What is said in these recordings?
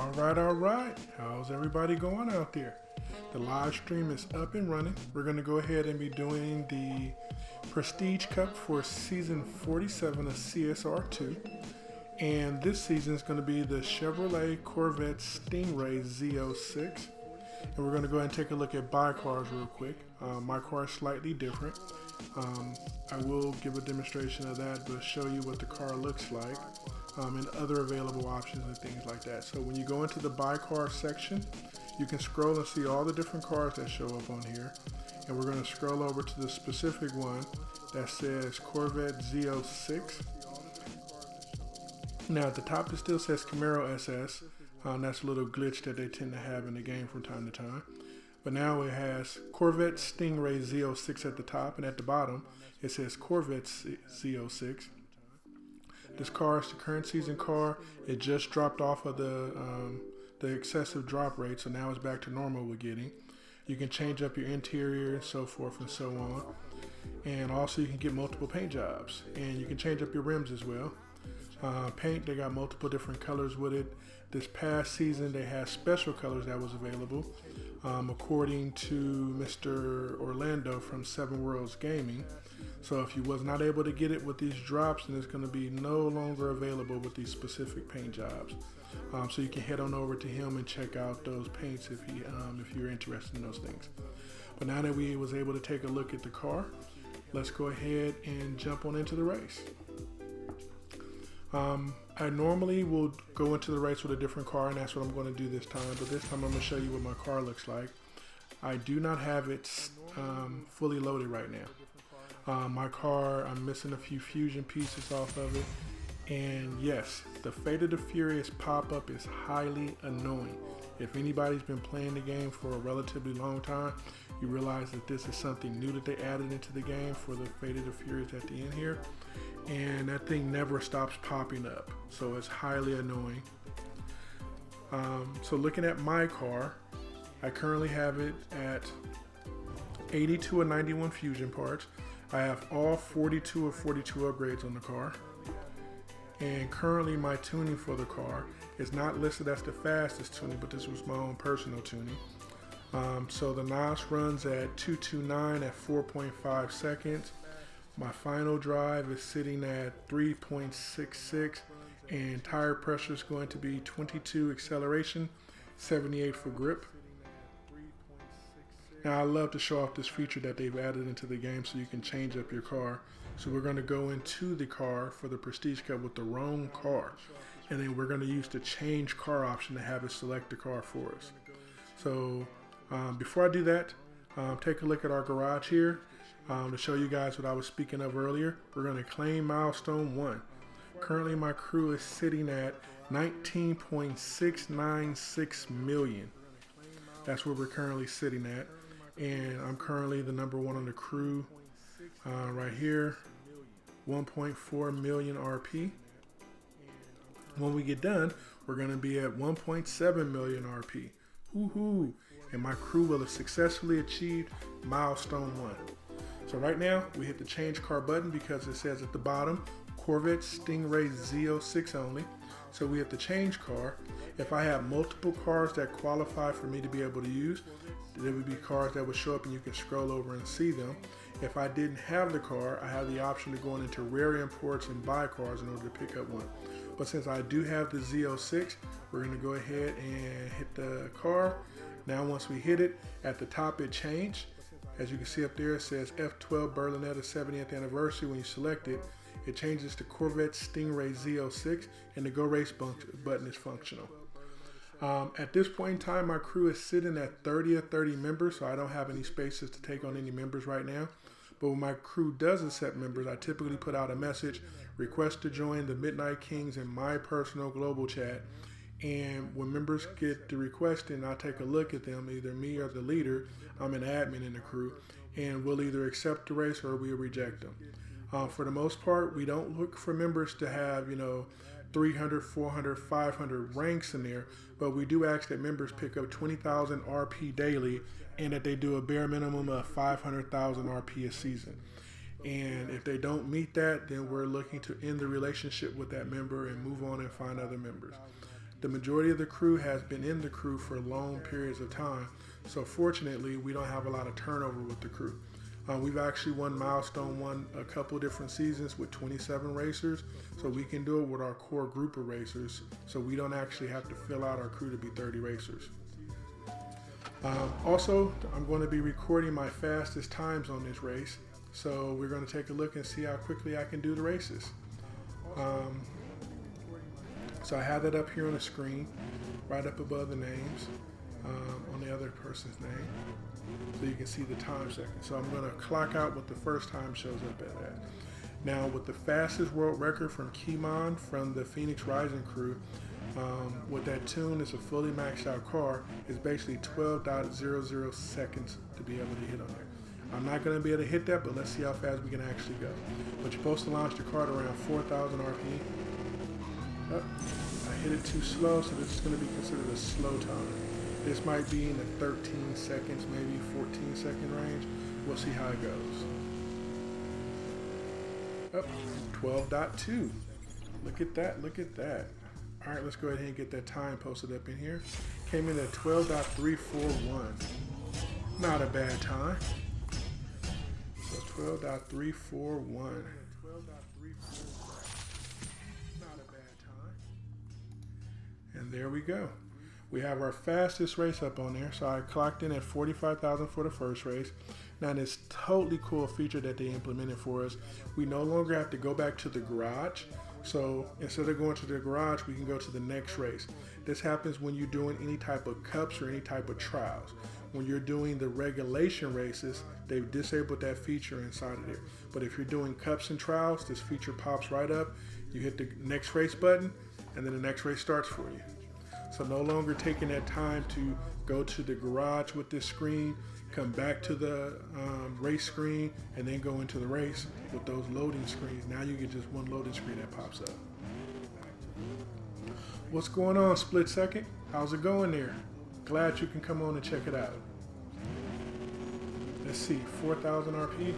All right. How's everybody going out there? The live stream is up and running. We're going to go ahead and be doing the Prestige Cup for season 47 of CSR2. And this season is going to be the Chevrolet Corvette Stingray Z06. And we're going to go ahead and take a look at buy cars real quick. My car is slightly different. I will give a demonstration of that, but show you what the car looks like and other available options and things like that. So when you go into the buy car section, you can scroll and see all the different cars that show up on here. And we're going to scroll over to the specific one that says Corvette Z06. Now at the top it still says Camaro SS. That's a little glitch that they tend to have in the game from time to time. But now it has Corvette Stingray Z06 at the top, and at the bottom it says Corvette Z06. This car is the current season car. It just dropped off of the excessive drop rate, so now it's back to normal we're getting. You can change up your interior and so forth and so on. And also you can get multiple paint jobs, and you can change up your rims as well. Paint, they got multiple different colors with it. This past season they had special colors that was available, according to Mr. Orlando from Seven Worlds Gaming. So if you was not able to get it with these drops, then it's going to be no longer available with these specific paint jobs. So you can head on over to him and check out those paints if you're interested in those things. But now that we was able to take a look at the car, let's go ahead and jump on into the race. I normally will go into the race with a different car, and that's what I'm going to do this time. But this time I'm going to show you what my car looks like. I do not have it fully loaded right now. My car, I'm missing a few fusion pieces off of it. And yes, the Fate of the Furious pop-up is highly annoying. If anybody's been playing the game for a relatively long time, you realize that this is something new that they added into the game for the Fate of the Furious at the end here. And that thing never stops popping up, so it's highly annoying. So looking at my car, I currently have it at 82 of 91 fusion parts. I have all 42 of 42 upgrades on the car. And currently my tuning for the car is not listed as the fastest tuning, but this was my own personal tuning. So the NOS runs at 229 at 4.5 seconds. My final drive is sitting at 3.66, and tire pressure is going to be 22 acceleration, 78 for grip. Now I love to show off this feature that they've added into the game so you can change up your car. So we're going to go into the car for the Prestige Cup with the wrong car, and then we're going to use the change car option to have it select the car for us. So before I do that, take a look at our garage here. To show you guys what I was speaking of earlier, we're going to claim Milestone One. Currently my crew is sitting at 19.696 million. That's where we're currently sitting at, and I'm currently the number one on the crew right here, 1.4 million RP. When we get done, we're going to be at 1.7 million RP. Woohoo! And my crew will have successfully achieved Milestone One. So right now, we hit the change car button because it says at the bottom, Corvette Stingray Z06 only. So we hit the change car. If I have multiple cars that qualify for me to be able to use, there would be cars that would show up and you can scroll over and see them. If I didn't have the car, I have the option of going into rare imports and buy cars in order to pick up one. But since I do have the Z06, we're going to go ahead and hit the car. Now once we hit it, at the top it changed. As you can see up there, it says F12 Berlinetta 70th anniversary. When you select it, it changes to Corvette Stingray Z06, and the Go Race button is functional. At this point in time, my crew is sitting at 30 of 30 members, so I don't have any spaces to take on any members right now. But when my crew does accept members, I typically put out a message, request to join the Midnight Kings in my personal global chat. And when members get the request, and I take a look at them, either me or the leader, I'm an admin in the crew, and we'll either accept the race or we'll reject them. For the most part, we don't look for members to have, 300, 400, 500 ranks in there, but we do ask that members pick up 20,000 RP daily and that they do a bare minimum of 500,000 RP a season. And if they don't meet that, then we're looking to end the relationship with that member and move on and find other members. the majority of the crew has been in the crew for long periods of time. So fortunately, we don't have a lot of turnover with the crew. We've actually won Milestone One a couple different seasons with 27 racers, so we can do it with our core group of racers, so we don't actually have to fill out our crew to be 30 racers. Also, I'm going to be recording my fastest times on this race, so we're going to take a look and see how quickly I can do the races. So I have that up here on the screen, right up above the names, on the other person's name, so you can see the time seconds. So I'm going to clock out what the first time shows up at that. Now, with the fastest world record from Kimon from the Phoenix Rising crew, with that tune, it's a fully maxed out car, is basically 12.00 seconds to be able to hit on there. I'm not going to be able to hit that, but let's see how fast we can actually go. But you're supposed to launch the car at around 4,000 RP. Oh, I hit it too slow, so this is going to be considered a slow time. This might be in the 13 seconds, maybe 14 second range. We'll see how it goes. Oh, 12.2. Look at that, look at that. All right, let's go ahead and get that time posted up in here. Came in at 12.341. Not a bad time. So 12.341. And there we go. We have our fastest race up on there. So I clocked in at 45,000 for the first race. Now this totally cool feature that they implemented for us, we no longer have to go back to the garage. So instead of going to the garage, we can go to the next race. This happens when you're doing any type of cups or any type of trials. When you're doing the regulation races, they've disabled that feature inside of there. But if you're doing cups and trials, this feature pops right up. You hit the next race button, and then the next race starts for you. So no longer taking that time to go to the garage with this screen, come back to the race screen, and then go into the race with those loading screens. Now you get just one loading screen that pops up. What's going on, Split Second? How's it going there? Glad you can come on and check it out. Let's see, 4,000 RP.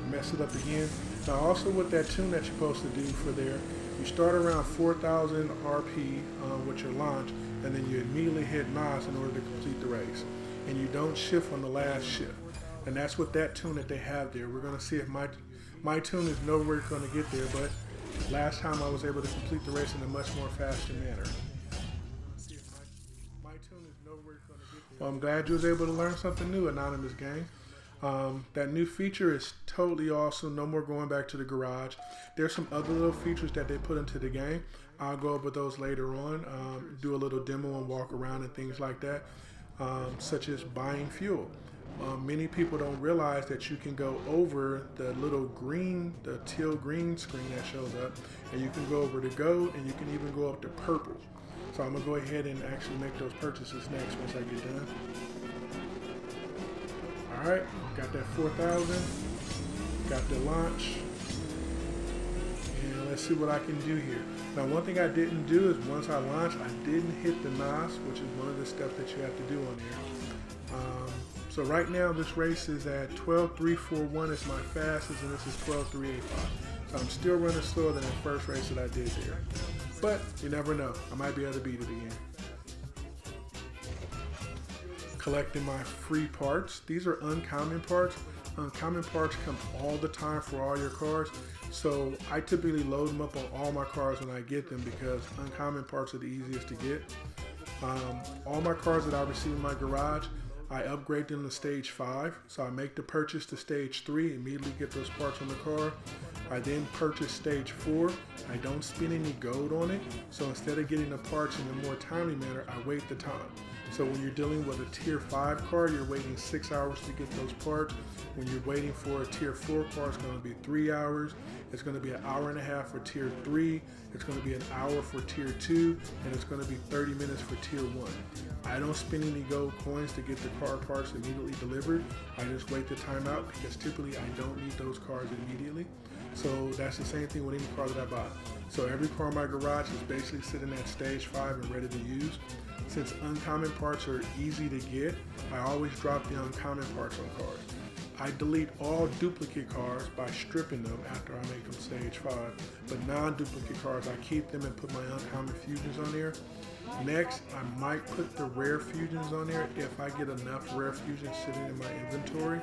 Mess it up again. Now also with that tune that you're supposed to do for there, you start around 4,000 RP with your launch, and then you immediately hit MISC in order to complete the race. And you don't shift on the last shift. And that's what that tune that they have there. We're going to see if my tune is nowhere going to get there, but last time I was able to complete the race in a much more faster manner. Well, I'm glad you was able to learn something new, Anonymous Gang. That new feature is totally awesome. No more going back to the garage. There's some other little features that they put into the game. I'll go over those later on. Do a little demo and walk around and things like that, such as buying fuel. Many people don't realize that you can go over the little green, the teal green screen that shows up, and you can go over to gold, and you can even go up to purple. So I'm gonna go ahead and actually make those purchases next once I get done. All right, got that 4,000, got the launch, and let's see what I can do here. Now, one thing I didn't do is once I launched, I didn't hit the MISC, which is one of the steps that you have to do on there. So right now, this race is at 12.341 is my fastest, and this is 12.385. So I'm still running slower than that first race that I did there. But you never know, I might be able to beat it again. Collecting my free parts. These are uncommon parts. Uncommon parts come all the time for all your cars. So I typically load them up on all my cars when I get them because uncommon parts are the easiest to get. All my cars that I receive in my garage, I upgrade them to stage 5. So I make the purchase to stage 3, immediately get those parts on the car. I then purchase stage 4. I don't spend any gold on it. So instead of getting the parts in a more timely manner, I wait the time. So when you're dealing with a tier 5 car, you're waiting 6 hours to get those parts. When you're waiting for a tier 4 car, it's going to be 3 hours. It's going to be an hour and a half for tier 3. It's going to be an hour for tier 2, and it's going to be 30 minutes for tier 1. I don't spend any gold coins to get the car parts immediately delivered. I just wait the time out because typically I don't need those cars immediately. So that's the same thing with any car that I buy. So every car in my garage is basically sitting at stage 5 and ready to use. Since uncommon parts are easy to get, I always drop the uncommon parts on cars. I delete all duplicate cars by stripping them after I make them stage 5. But non-duplicate cars, I keep them and put my uncommon fusions on there. Next, I might put the rare fusions on there if I get enough rare fusions sitting in my inventory.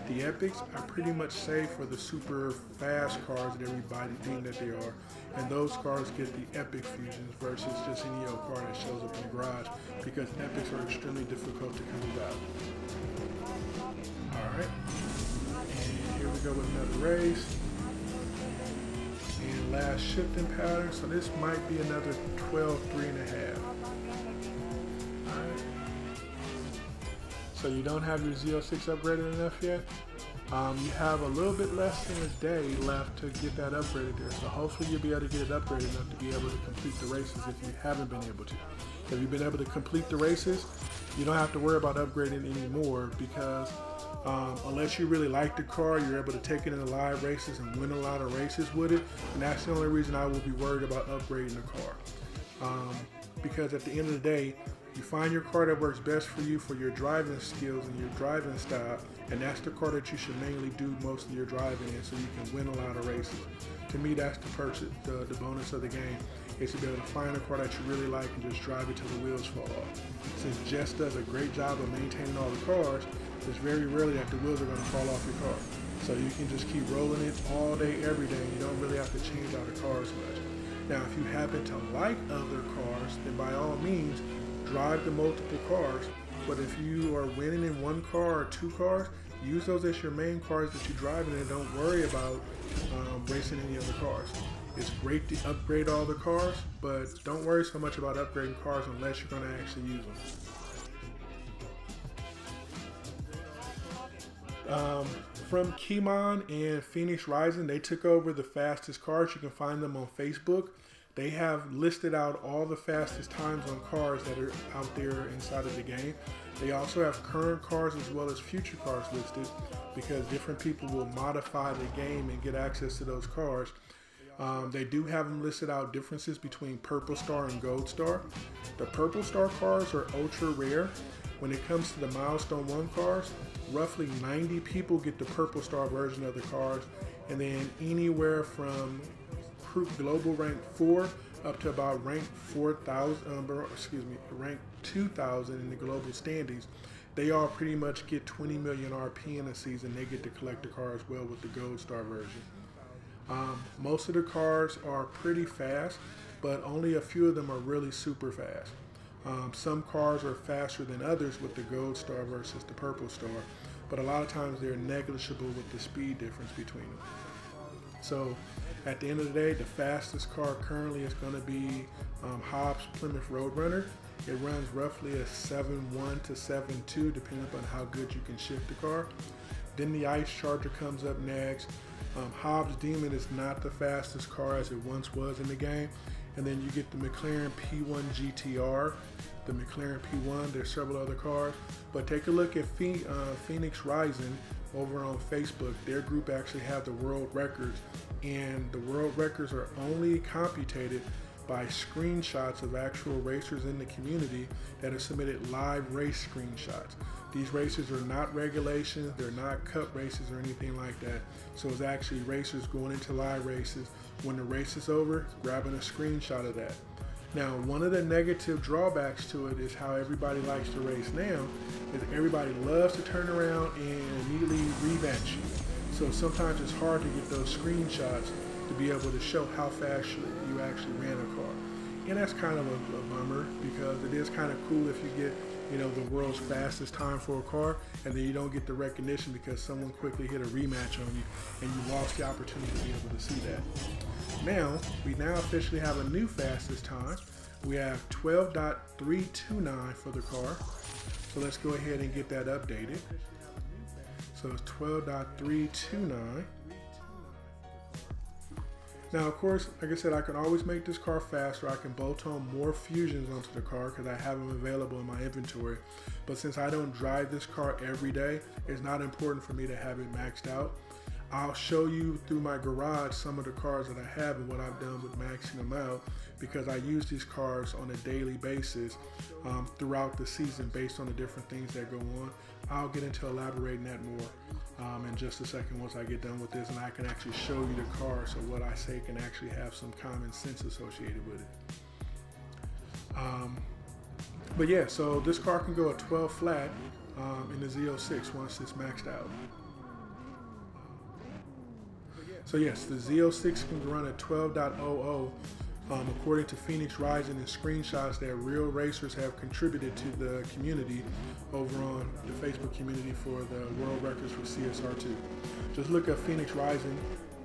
The epics, I pretty much save for the super fast cars that everybody think that they are. And those cars get the epic fusions versus just any old car that shows up in the garage, because epics are extremely difficult to come about. Alright, and here we go with another race. And last shifting pattern, so this might be another 12, 3.5. Alright. So you don't have your Z06 upgraded enough yet? You have a little bit less than a day left to get that upgraded there. So hopefully you'll be able to get it upgraded enough to be able to complete the races if you haven't been able to. If you've been able to complete the races, you don't have to worry about upgrading anymore, because unless you really like the car, you're able to take it into live races and win a lot of races with it. And that's the only reason I will be worried about upgrading the car. Because at the end of the day, you find your car that works best for you for your driving skills and your driving style, and that's the car that you should mainly do most of your driving in, so you can win a lot of races. To me, that's the bonus of the game, is to be able to find a car that you really like and just drive it till the wheels fall off. Since Jess does a great job of maintaining all the cars, it's very rarely that the wheels are going to fall off your car. So you can just keep rolling it all day, every day, and you don't really have to change out the cars much. Now, if you happen to like other cars, then by all means, drive the multiple cars. But if you are winning in one car or two cars, use those as your main cars that you're driving, and don't worry about racing any other cars. It's great to upgrade all the cars, but don't worry so much about upgrading cars unless you're going to actually use them. From Kimon and Phoenix Rising, they took over the fastest cars. You can find them on Facebook. They have listed out all the fastest times on cars that are out there inside of the game. They also have current cars as well as future cars listed, because different people will modify the game and get access to those cars. They do have them listed out differences between Purple Star and Gold Star. The Purple Star cars are ultra rare. When it comes to the Milestone One cars, roughly 90 people get the Purple Star version of the cars, and then anywhere from global rank 4 up to about rank 4,000, rank 2,000 in the global standings, they all pretty much get 20 million RP in a season. They get to collect the car as well with the Gold Star version. Most of the cars are pretty fast, but only a few of them are really super fast. Some cars are faster than others with the Gold Star versus the Purple Star, but a lot of times they're negligible with the speed difference between them. So at the end of the day, the fastest car currently is going to be Hobbs Plymouth Roadrunner. It runs roughly a 7.1 to 7.2 depending upon how good you can shift the car. Then the Ice Charger comes up next. Hobbs Demon is not the fastest car as it once was in the game. And then you get the McLaren P1 GTR, the McLaren P1. There's several other cars, but take a look at Phoenix Rising over on Facebook. Their group actually have the world records, and the world records are only computed by screenshots of actual racers in the community that have submitted live race screenshots. These races are not regulations, they're not cup races or anything like that. So it's actually racers going into live races. When the race is over, grabbing a screenshot of that. Now, one of the negative drawbacks to it is how everybody likes to race now, is everybody loves to turn around and immediately rematch you. So sometimes it's hard to get those screenshots to be able to show how fast you actually ran a car. And that's kind of a bummer, because it is kind of cool if you get, you know, the world's fastest time for a car, and then you don't get the recognition because someone quickly hit a rematch on you and you lost the opportunity to be able to see that. Now, we officially have a new fastest time. We have 12.329 for the car. So let's go ahead and get that updated. So it's 12.329. Now, of course, like I said, I can always make this car faster. I can bolt on more fusions onto the car because I have them available in my inventory. But since I don't drive this car every day, it's not important for me to have it maxed out. I'll show you through my garage some of the cars that I have and what I've done with maxing them out, because I use these cars on a daily basis throughout the season based on the different things that go on. I'll get into elaborating that more in just a second once I get done with this, and I can actually show you the car so what I say can actually have some common sense associated with it. But yeah, so this car can go at 12 flat in the Z06 once it's maxed out. So yes, the Z06 can run at 12.00 according to Phoenix Rising and screenshots that real racers have contributed to the community over on the Facebook community for the world records for CSR2. Just look up Phoenix Rising,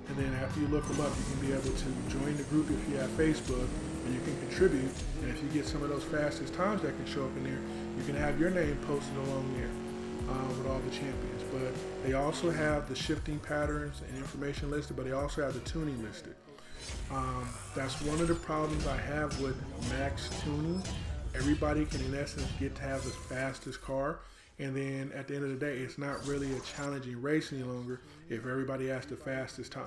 and then after you look them up, you can be able to join the group if you have Facebook, and you can contribute. And if you get some of those fastest times that can show up in there, you can have your name posted along there with all the champions. But they also have the shifting patterns and information listed, but they also have the tuning listed. That's one of the problems I have with max tuning. Everybody can in essence get to have the fastest car, and then at the end of the day, it's not really a challenging race any longer if everybody has the fastest time.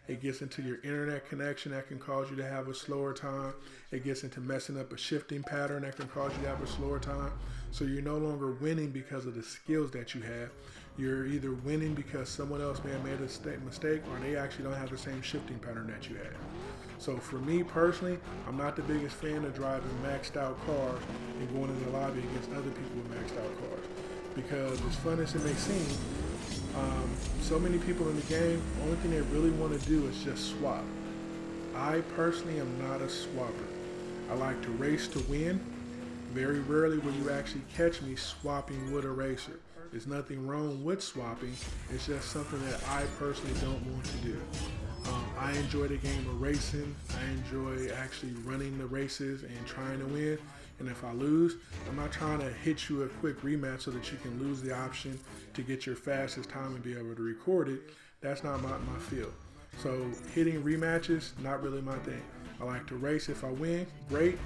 It gets into your internet connection that can cause you to have a slower time. It gets into messing up a shifting pattern that can cause you to have a slower time. So you're no longer winning because of the skills that you have. You're either winning because someone else may have made a mistake, or they actually don't have the same shifting pattern that you had. So for me personally, I'm not the biggest fan of driving maxed out cars and going in the lobby against other people with maxed out cars. Because as fun as it may seem, so many people in the game, the only thing they really want to do is just swap. I personally am not a swapper. I like to race to win. Very rarely will you actually catch me swapping with a racer. There's nothing wrong with swapping. It's just something that I personally don't want to do. I enjoy the game of racing. I enjoy actually running the races and trying to win. And if I lose, I'm not trying to hit you a quick rematch so that you can lose the option to get your fastest time and be able to record it. That's not my field. So hitting rematches, not really my thing. I like to race. If I win, great.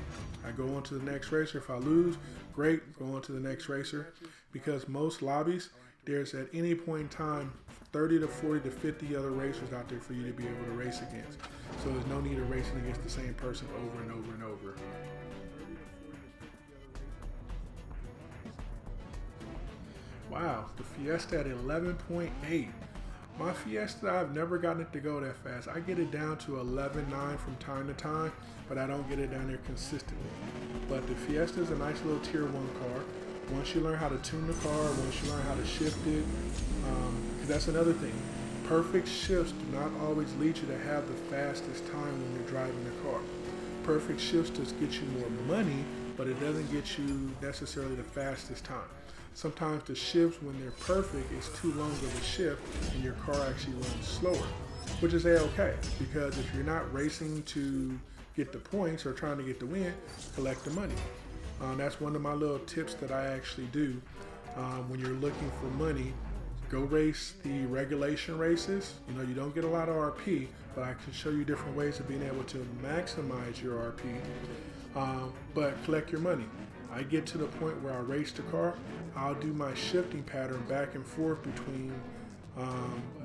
I go on to the next racer. If I lose, great. Go on to the next racer. Because most lobbies, there's at any point in time 30 to 40 to 50 other racers out there for you to be able to race against. So there's no need of racing against the same person over and over and over. Wow, the Fiesta at 11.8. My Fiesta, I've never gotten it to go that fast. I get it down to 11.9 from time to time, but I don't get it down there consistently. But the Fiesta is a nice little tier 1 car. Once you learn how to tune the car, once you learn how to shift it, that's another thing. Perfect shifts do not always lead you to have the fastest time when you're driving the car. Perfect shifts just get you more money, but it doesn't get you necessarily the fastest time. Sometimes the shifts, when they're perfect, is too long of a shift and your car actually runs slower, which is a-okay, because if you're not racing to get the points or trying to get the win, collect the money. That's one of my little tips that I actually do when you're looking for money. Go race the regulation races. You know, you don't get a lot of RP, but I can show you different ways of being able to maximize your RP, but collect your money. I get to the point where I race the car, I'll do my shifting pattern back and forth between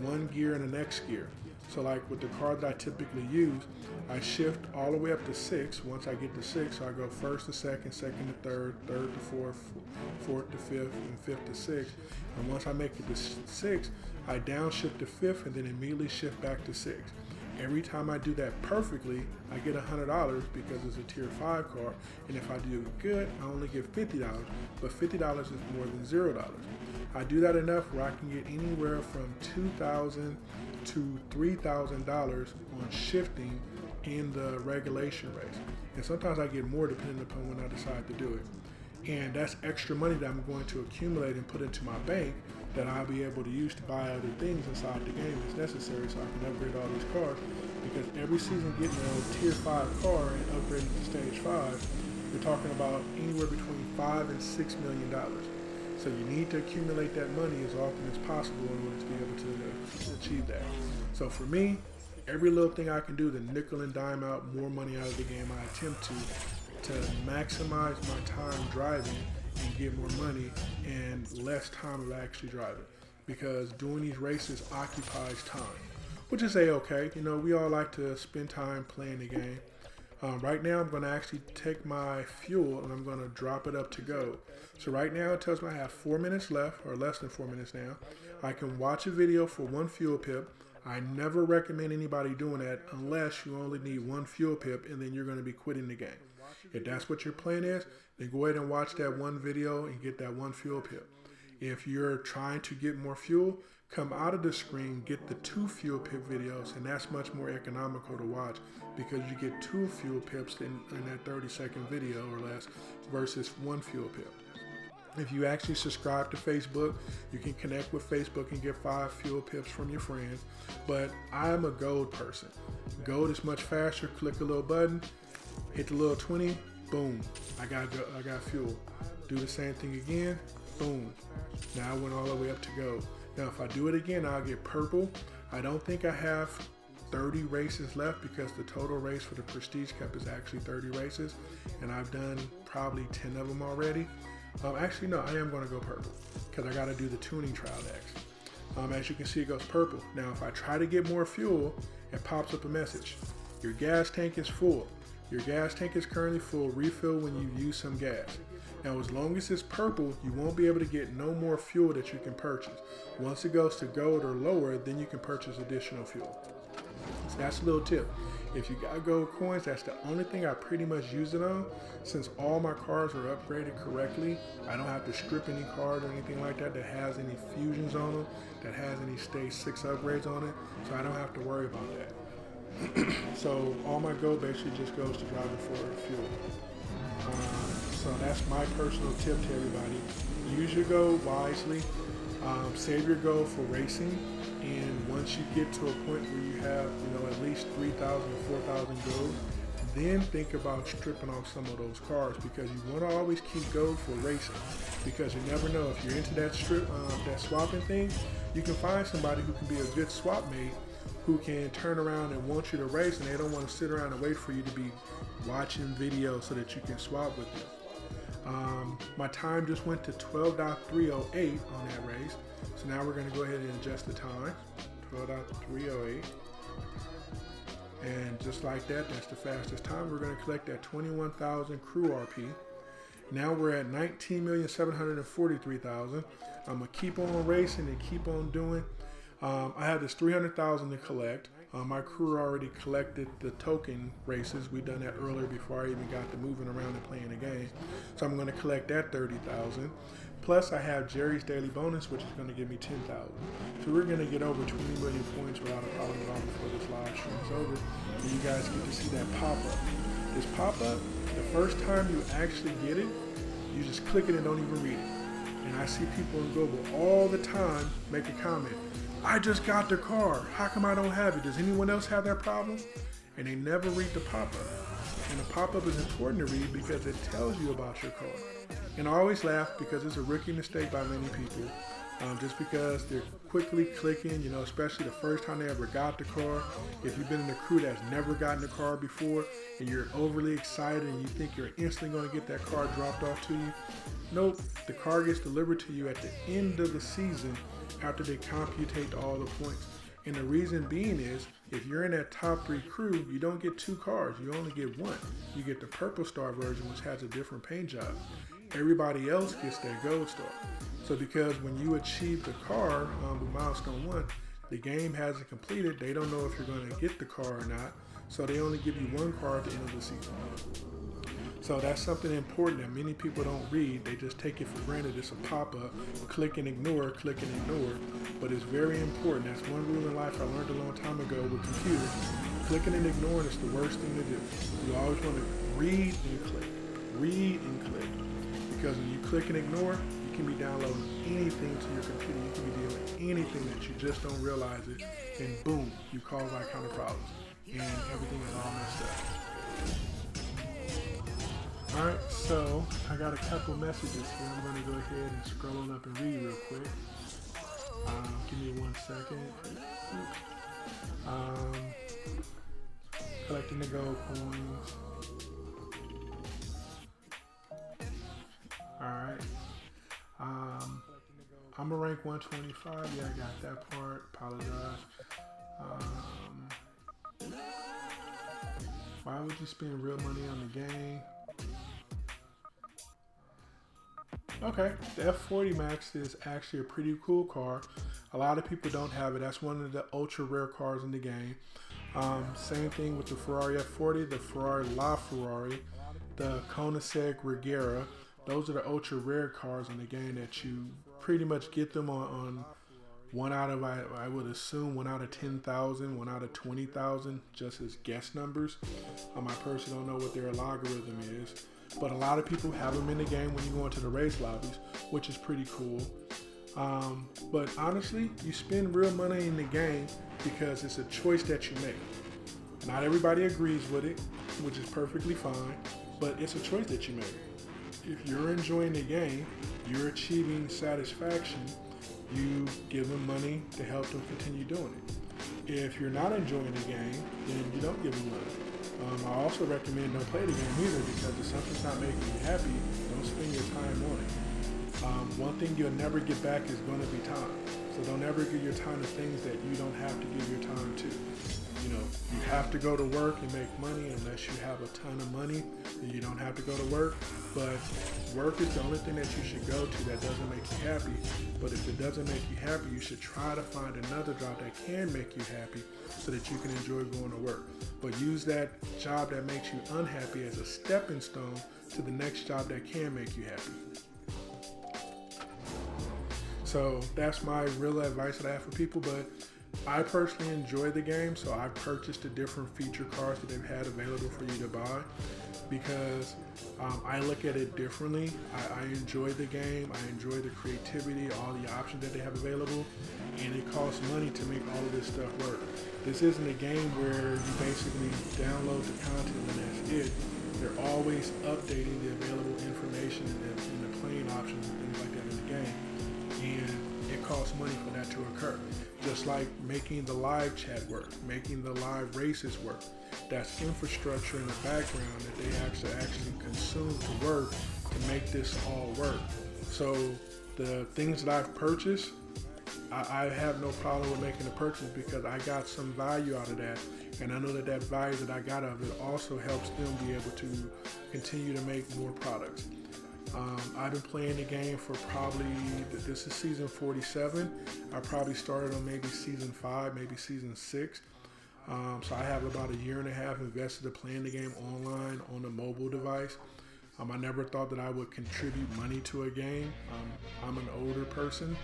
one gear and the next gear. So like with the car that I typically use, I shift all the way up to 6. Once I get to 6, so I go first to second, second to third, third to fourth, fourth to fifth, and fifth to sixth. And once I make it to 6, I downshift to 5th and then immediately shift back to 6. Every time I do that perfectly, I get $100 because it's a tier 5 car. And if I do it good, I only get $50, but $50 is more than $0. I do that enough where I can get anywhere from $2,000 to $3,000 on shifting in the regulation race. And sometimes I get more depending upon when I decide to do it. And that's extra money that I'm going to accumulate and put into my bank that I'll be able to use to buy other things inside the game as necessary so I can upgrade all these cars. Because every season getting a tier 5 car and upgrading to stage 5, you're talking about anywhere between $5 and $6 million. So you need to accumulate that money as often as possible in order to be able to achieve that. So for me, every little thing I can do to nickel and dime out more money out of the game, I attempt to maximize my time driving and get more money and less time of actually driving. because doing these races occupies time, which is a-okay. You know, we all like to spend time playing the game. Right now, I'm going to actually take my fuel and I'm going to drop it up to go. So right now, it tells me I have 4 minutes left, or less than 4 minutes now. I can watch a video for 1 fuel pip. I never recommend anybody doing that unless you only need 1 fuel pip and then you're going to be quitting the game. If that's what your plan is, then go ahead and watch that 1 video and get that 1 fuel pip. If you're trying to get more fuel, come out of the screen, get the 2 fuel pip videos, and that's much more economical to watch because you get 2 fuel pips in that 30-second video or less versus 1 fuel pip. If you actually subscribe to Facebook, you can connect with Facebook and get 5 fuel pips from your friends. But I'm a gold person. Gold is much faster. Click a little button, hit the little 20, boom, I got fuel. Do the same thing again, boom. Now I went all the way up to gold. Now if I do it again, I'll get purple. I don't think I have 30 races left because the total race for the Prestige Cup is actually 30 races, and I've done probably 10 of them already. Actually, no, I am going to go purple because I got to do the tuning trial next. As you can see, it goes purple. Now, if I try to get more fuel, it pops up a message. Your gas tank is full. Your gas tank is currently full. Refill when you use some gas. Now, as long as it's purple, you won't be able to get no more fuel that you can purchase. Once it goes to gold or lower, then you can purchase additional fuel. So that's a little tip. If you got gold coins, that's the only thing I pretty much use it on. Since all my cars are upgraded correctly, I don't have to strip any card or anything like that has any fusions on them, that has any stage 6 upgrades on it, so I don't have to worry about that. So all my gold basically just goes to driving for fuel. So that's my personal tip to everybody. Use your gold wisely. Save your gold for racing, and once you get to a point where you have, at least 3,000 or 4,000 gold, then think about stripping off some of those cars, because you want to always keep gold for racing, because you never know if you're into that that swapping thing. You can find somebody who can be a good swap mate, who can turn around and want you to race, and they don't want to sit around and wait for you to be watching videos so that you can swap with them. My time just went to 12.308 on that race. So now we're going to go ahead and adjust the time. 12.308. And just like that, that's the fastest time. We're going to collect that 21,000 crew RP. Now we're at 19,743,000. I'm going to keep on racing and keep on doing. I have this 300,000 to collect. My crew already collected the token races. We done that earlier before I even got to moving around and playing the game. So I'm going to collect that 30,000. Plus I have Jerry's daily bonus, which is going to give me 10,000. So we're going to get over 20 million points without a problem at all before this live stream is over. And you guys get to see that pop-up. This pop-up, the first time you actually get it, you just click it and don't even read it. And I see people in Google all the time make a comment. I just got the car. How come I don't have it? Does anyone else have that problem? And they never read the pop-up. And the pop-up is important to read because it tells you about your car. And I always laugh because it's a rookie mistake by many people. Just because they're quickly clicking, especially the first time they ever got the car. If you've been in a crew that's never gotten a car before and you're overly excited and you think you're instantly going to get that car dropped off to you, nope, the car gets delivered to you at the end of the season after they computate all the points. And the reason being is, if you're in that top 3 crew, you don't get 2 cars, you only get 1. You get the purple star version, which has a different paint job. Everybody else gets that gold star. So because when you achieve the car with Milestone One, the game hasn't completed, they don't know if you're going to get the car or not. So they only give you 1 car at the end of the season. So that's something important that many people don't read. They just take it for granted. It's a pop-up, click and ignore, but it's very important. That's one rule in life I learned a long time ago with computers. Clicking and ignoring is the worst thing to do. You always want to read and click, because when you click and ignore, you can be downloading anything to your computer. You can be doing anything that you just don't realize it, and boom, you cause all kind of problems, and everything is all messed up. Alright, so I got a couple messages here. I'm going to go ahead and scroll on up and read real quick. Give me 1 second. Collecting the gold coins. Alright. I'm a rank 125. Yeah, I got that part. Apologize. Why would you spend real money on the game? Okay, the F40 Max is actually a pretty cool car. A lot of people don't have it. That's one of the ultra rare cars in the game. Same thing with the Ferrari F40, the Ferrari LaFerrari, the Koenigsegg Regera. Those are the ultra rare cars in the game that you pretty much get them on one out of, I would assume, 1 out of 10,000, 1 out of 20,000, just as guess numbers. I personally don't know what their logarithm is, but a lot of people have them in the game when you go into the race lobbies, which is pretty cool. But honestly, you spend real money in the game because it's a choice that you make. Not everybody agrees with it, which is perfectly fine, but it's a choice that you make. If you're enjoying the game, you're achieving satisfaction, you give them money to help them continue doing it. If you're not enjoying the game, then you don't give them money. I also recommend don't play the game either, because if something's not making you happy, don't spend your time on it. One thing you'll never get back is going to be time. So don't ever give your time to things that you don't have to give your time to. You know, you have to go to work and make money. Unless you have a ton of money, then you don't have to go to work. But work is the only thing that you should go to that doesn't make you happy. But if it doesn't make you happy, you should try to find another job that can make you happy so that you can enjoy going to work. But use that job that makes you unhappy as a stepping stone to the next job that can make you happy. So that's my real advice that I have for people. But I personally enjoy the game, so I purchased the different feature cars that they've had available for you to buy, because I look at it differently. I enjoy the game, I enjoy the creativity, all the options that they have available, and it costs money to make all of this stuff work. This isn't a game where you basically download the content and that's it. They're always updating the available information and the playing options and things like that in the game, and it costs money for that to occur. Just like making the live chat work, making the live races work. That's infrastructure in the background that they actually consume to work to make this all work. So the things that I've purchased, I have no problem with making the purchase because I got some value out of that. And I know that that value that I got out of it also helps them be able to continue to make more products. I've been playing the game for probably, this is season 47. I probably started on maybe season 5, maybe season 6. So I have about 1.5 years invested in playing the game online on a mobile device. I never thought that I would contribute money to a game. I'm an older person.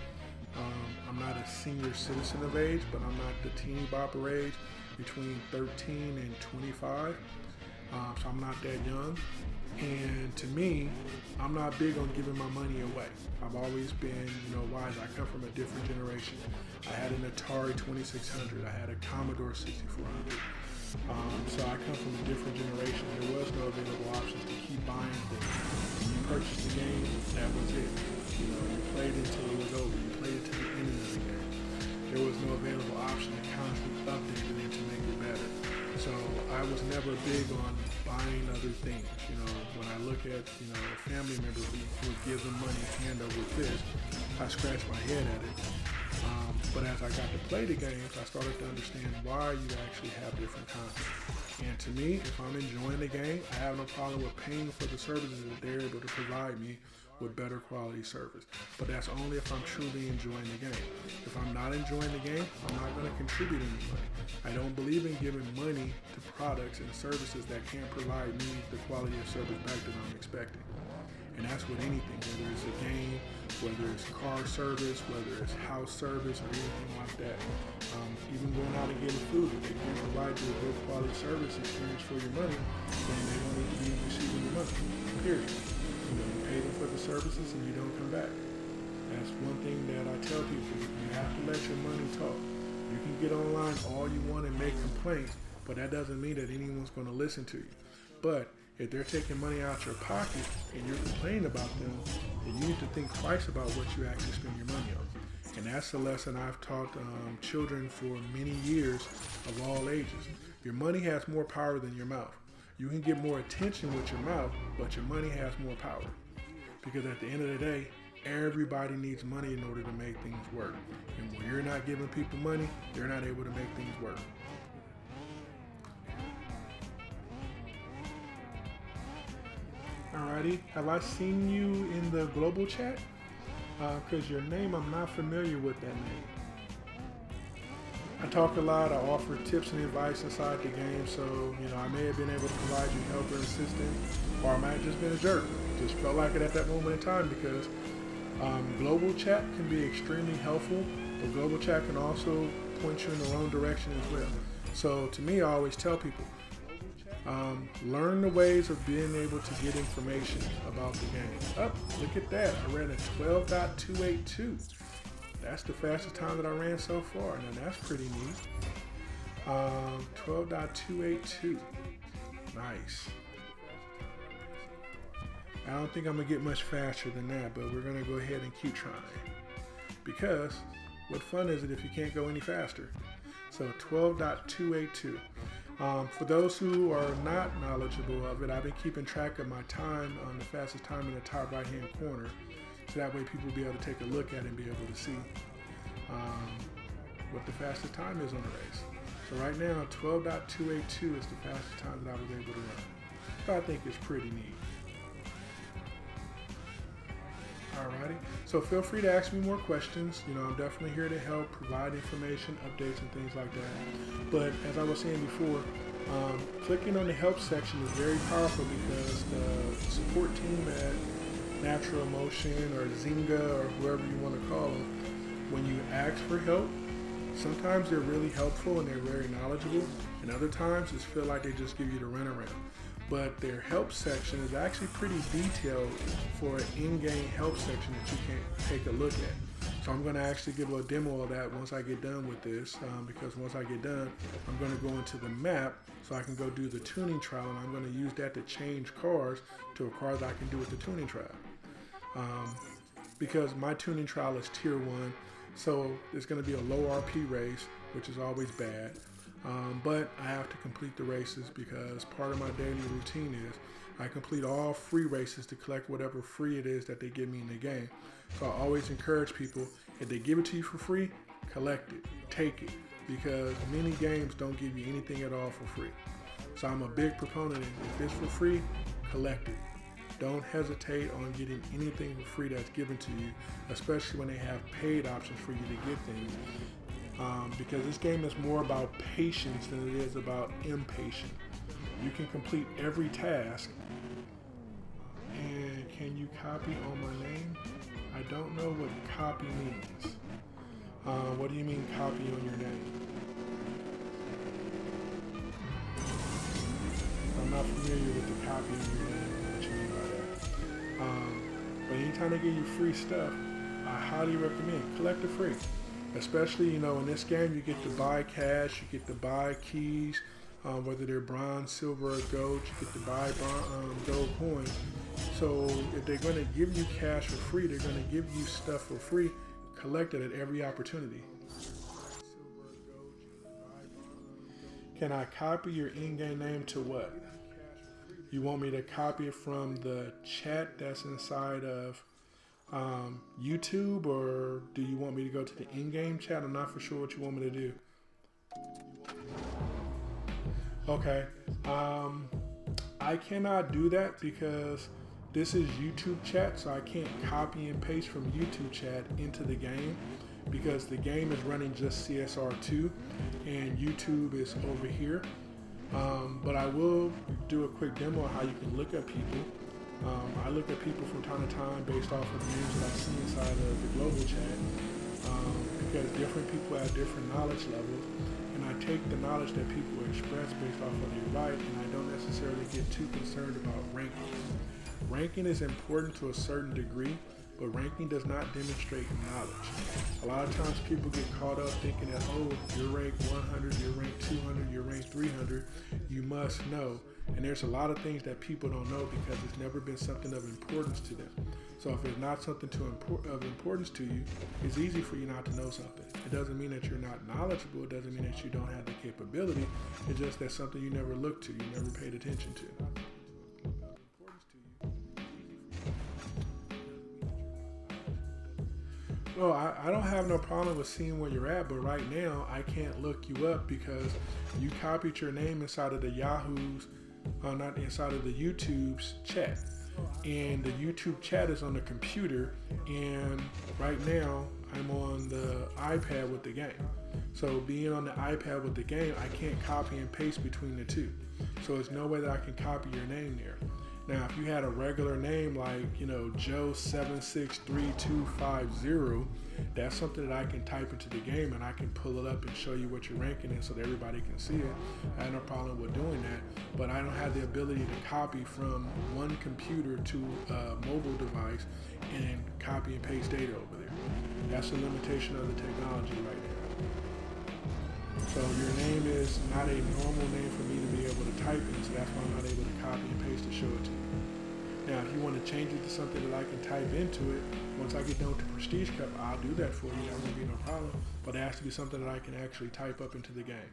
I'm not a senior citizen of age, but I'm not the teeny bopper age, between 13 and 25. So I'm not that young. And to me, I'm not big on giving my money away. I've always been, wise. I come from a different generation. I had an Atari 2600. I had a Commodore 6400. So I come from a different generation. There was no available options to keep buying things. When you purchased the game, that was it. You played until it was over. You played it to the end of the game. There was no available option to constantly update it and to make it better. So I was never big on buying other things. When I look at, a family member who would give them money hand over fist, I scratch my head at it. But as I got to play the games, I started to understand why you actually have different content. And to me, if I'm enjoying the game, I have no problem with paying for the services that they're able to provide me with better quality service. But that's only if I'm truly enjoying the game. If I'm not enjoying the game, I'm not going to contribute any money. I don't believe in giving money to products and services that can't provide me the quality of service back that I'm expecting. And that's with anything, whether it's a game, whether it's car service, whether it's house service or anything like that. Even going out and getting food, if they can't provide you a good quality service experience for your money, then they don't need to be receiving your money, period. You pay them for the services and you don't come back. That's one thing that I tell people. You have to let your money talk. You can get online all you want and make complaints, but that doesn't mean that anyone's going to listen to you. But if they're taking money out your pocket and you're complaining about them, then you need to think twice about what you actually spend your money on. And that's a lesson I've taught children for many years of all ages. Your money has more power than your mouth. You can get more attention with your mouth, but your money has more power. Because at the end of the day, Everybody needs money in order to make things work. And when you're not giving people money, they're not able to make things work. Alrighty, have I seen you in the global chat? Because your name, I'm not familiar with that name. I talk a lot, I offer tips and advice inside the game, so I may have been able to provide you help or assistance, or I might have just been a jerk. Just felt like it at that moment in time, because global chat can be extremely helpful, but global chat can also point you in the wrong direction as well. So to me, I always tell people, learn the ways of being able to get information about the game. Oh, look at that. I ran a 12.282. That's the fastest time that I ran so far. Now that's pretty neat. 12.282. Nice. I don't think I'm going to get much faster than that, but we're going to go ahead and keep trying. Because what fun is it if you can't go any faster? So 12.282. For those who are not knowledgeable of it, I've been keeping track of my time on the fastest time in the top right hand corner. So that way people will be able to take a look at it and be able to see what the fastest time is on the race. So right now, 12.282 is the fastest time that I was able to run. So I think it's pretty neat. Alrighty, so feel free to ask me more questions. I'm definitely here to help, provide information, updates, and things like that. But as I was saying before, clicking on the help section is very powerful, because the support team at Natural Emotion or Zynga or whoever you want to call them, when you ask for help, sometimes they're really helpful and they're very knowledgeable, and other times just feel like they just give you the runaround. But their help section is actually pretty detailed for an in-game help section that you can take a look at. So I'm going to actually give a demo of that once I get done with this, because once I get done, I'm going to go into the map so I can go do the tuning trial, and I'm going to use that to change cars to a car that I can do with the tuning trial. Because my tuning trial is tier 1, so it's going to be a low RP race, which is always bad. But I have to complete the races, because part of my daily routine is I complete all free races to collect whatever free it is that they give me in the game. So I always encourage people, if they give it to you for free, collect it, take it, because many games don't give you anything at all for free. So I'm a big proponent of, if it's for free, collect it. Don't hesitate on getting anything for free that's given to you, especially when they have paid options for you to get things. Because this game is more about patience than it is about impatience. You can complete every task. And can you copy on my name? I don't know what copy means. What do you mean copy on your name? I'm not familiar with the copy on your name, what you mean by that. But anytime they give you free stuff, I highly recommend collect it free. Especially, in this game, you get to buy cash, you get to buy keys, whether they're bronze, silver, or gold, you get to buy gold coins. So if they're going to give you cash for free, they're going to give you stuff for free. Collect it at every opportunity. Can I copy your in-game name to what? You want me to copy it from the chat that's inside of YouTube, or do you want me to go to the in-game chat? I'm not for sure what you want me to do. Okay, I cannot do that because this is YouTube chat, so I can't copy and paste from YouTube chat into the game, because the game is running just CSR2 and YouTube is over here. But I will do a quick demo of how you can look at people. I look at people from time to time based off of the names that I see inside of the global chat, because different people have different knowledge levels, and I take the knowledge that people express based off of their right, and I don't necessarily get too concerned about ranking. Ranking is important to a certain degree, but ranking does not demonstrate knowledge. A lot of times people get caught up thinking that, oh, you're ranked 100, you're ranked 200, you're ranked 300, you must know. And there's a lot of things that people don't know because it's never been something of importance to them. So if it's not something of importance to you, it's easy for you not to know something. It doesn't mean that you're not knowledgeable. It doesn't mean that you don't have the capability. It's just that something you never looked to, you never paid attention to. Well, I don't have no problem with seeing where you're at, but right now I can't look you up because you copied your name inside of the Yahoo's, not inside of the YouTube's chat. And the YouTube chat is on the computer, and right now I'm on the iPad with the game. So being on the iPad with the game, I can't copy and paste between the two. So there's no way that I can copy your name there. Now, if you had a regular name like, you know, Joe763250, that's something that I can type into the game and I can pull it up and show you what you're ranking in so that everybody can see it. I have no problem with doing that, but I don't have the ability to copy from one computer to a mobile device and copy and paste data over there. That's the limitation of the technology right now. So your name is not a normal name for me to be able to type in, so that's why I'm not able to copy and paste to show it to you. Now, if you want to change it to something that I can type into it, once I get done with the Prestige Cup, I'll do that for you. That won't be no problem. But it has to be something that I can actually type up into the game.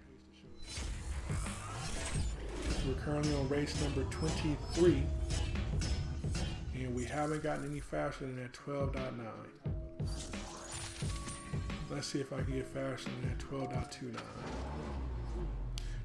We're currently on race number 23, and we haven't gotten any faster than that 12.9. Let's see if I can get faster than that 12.29.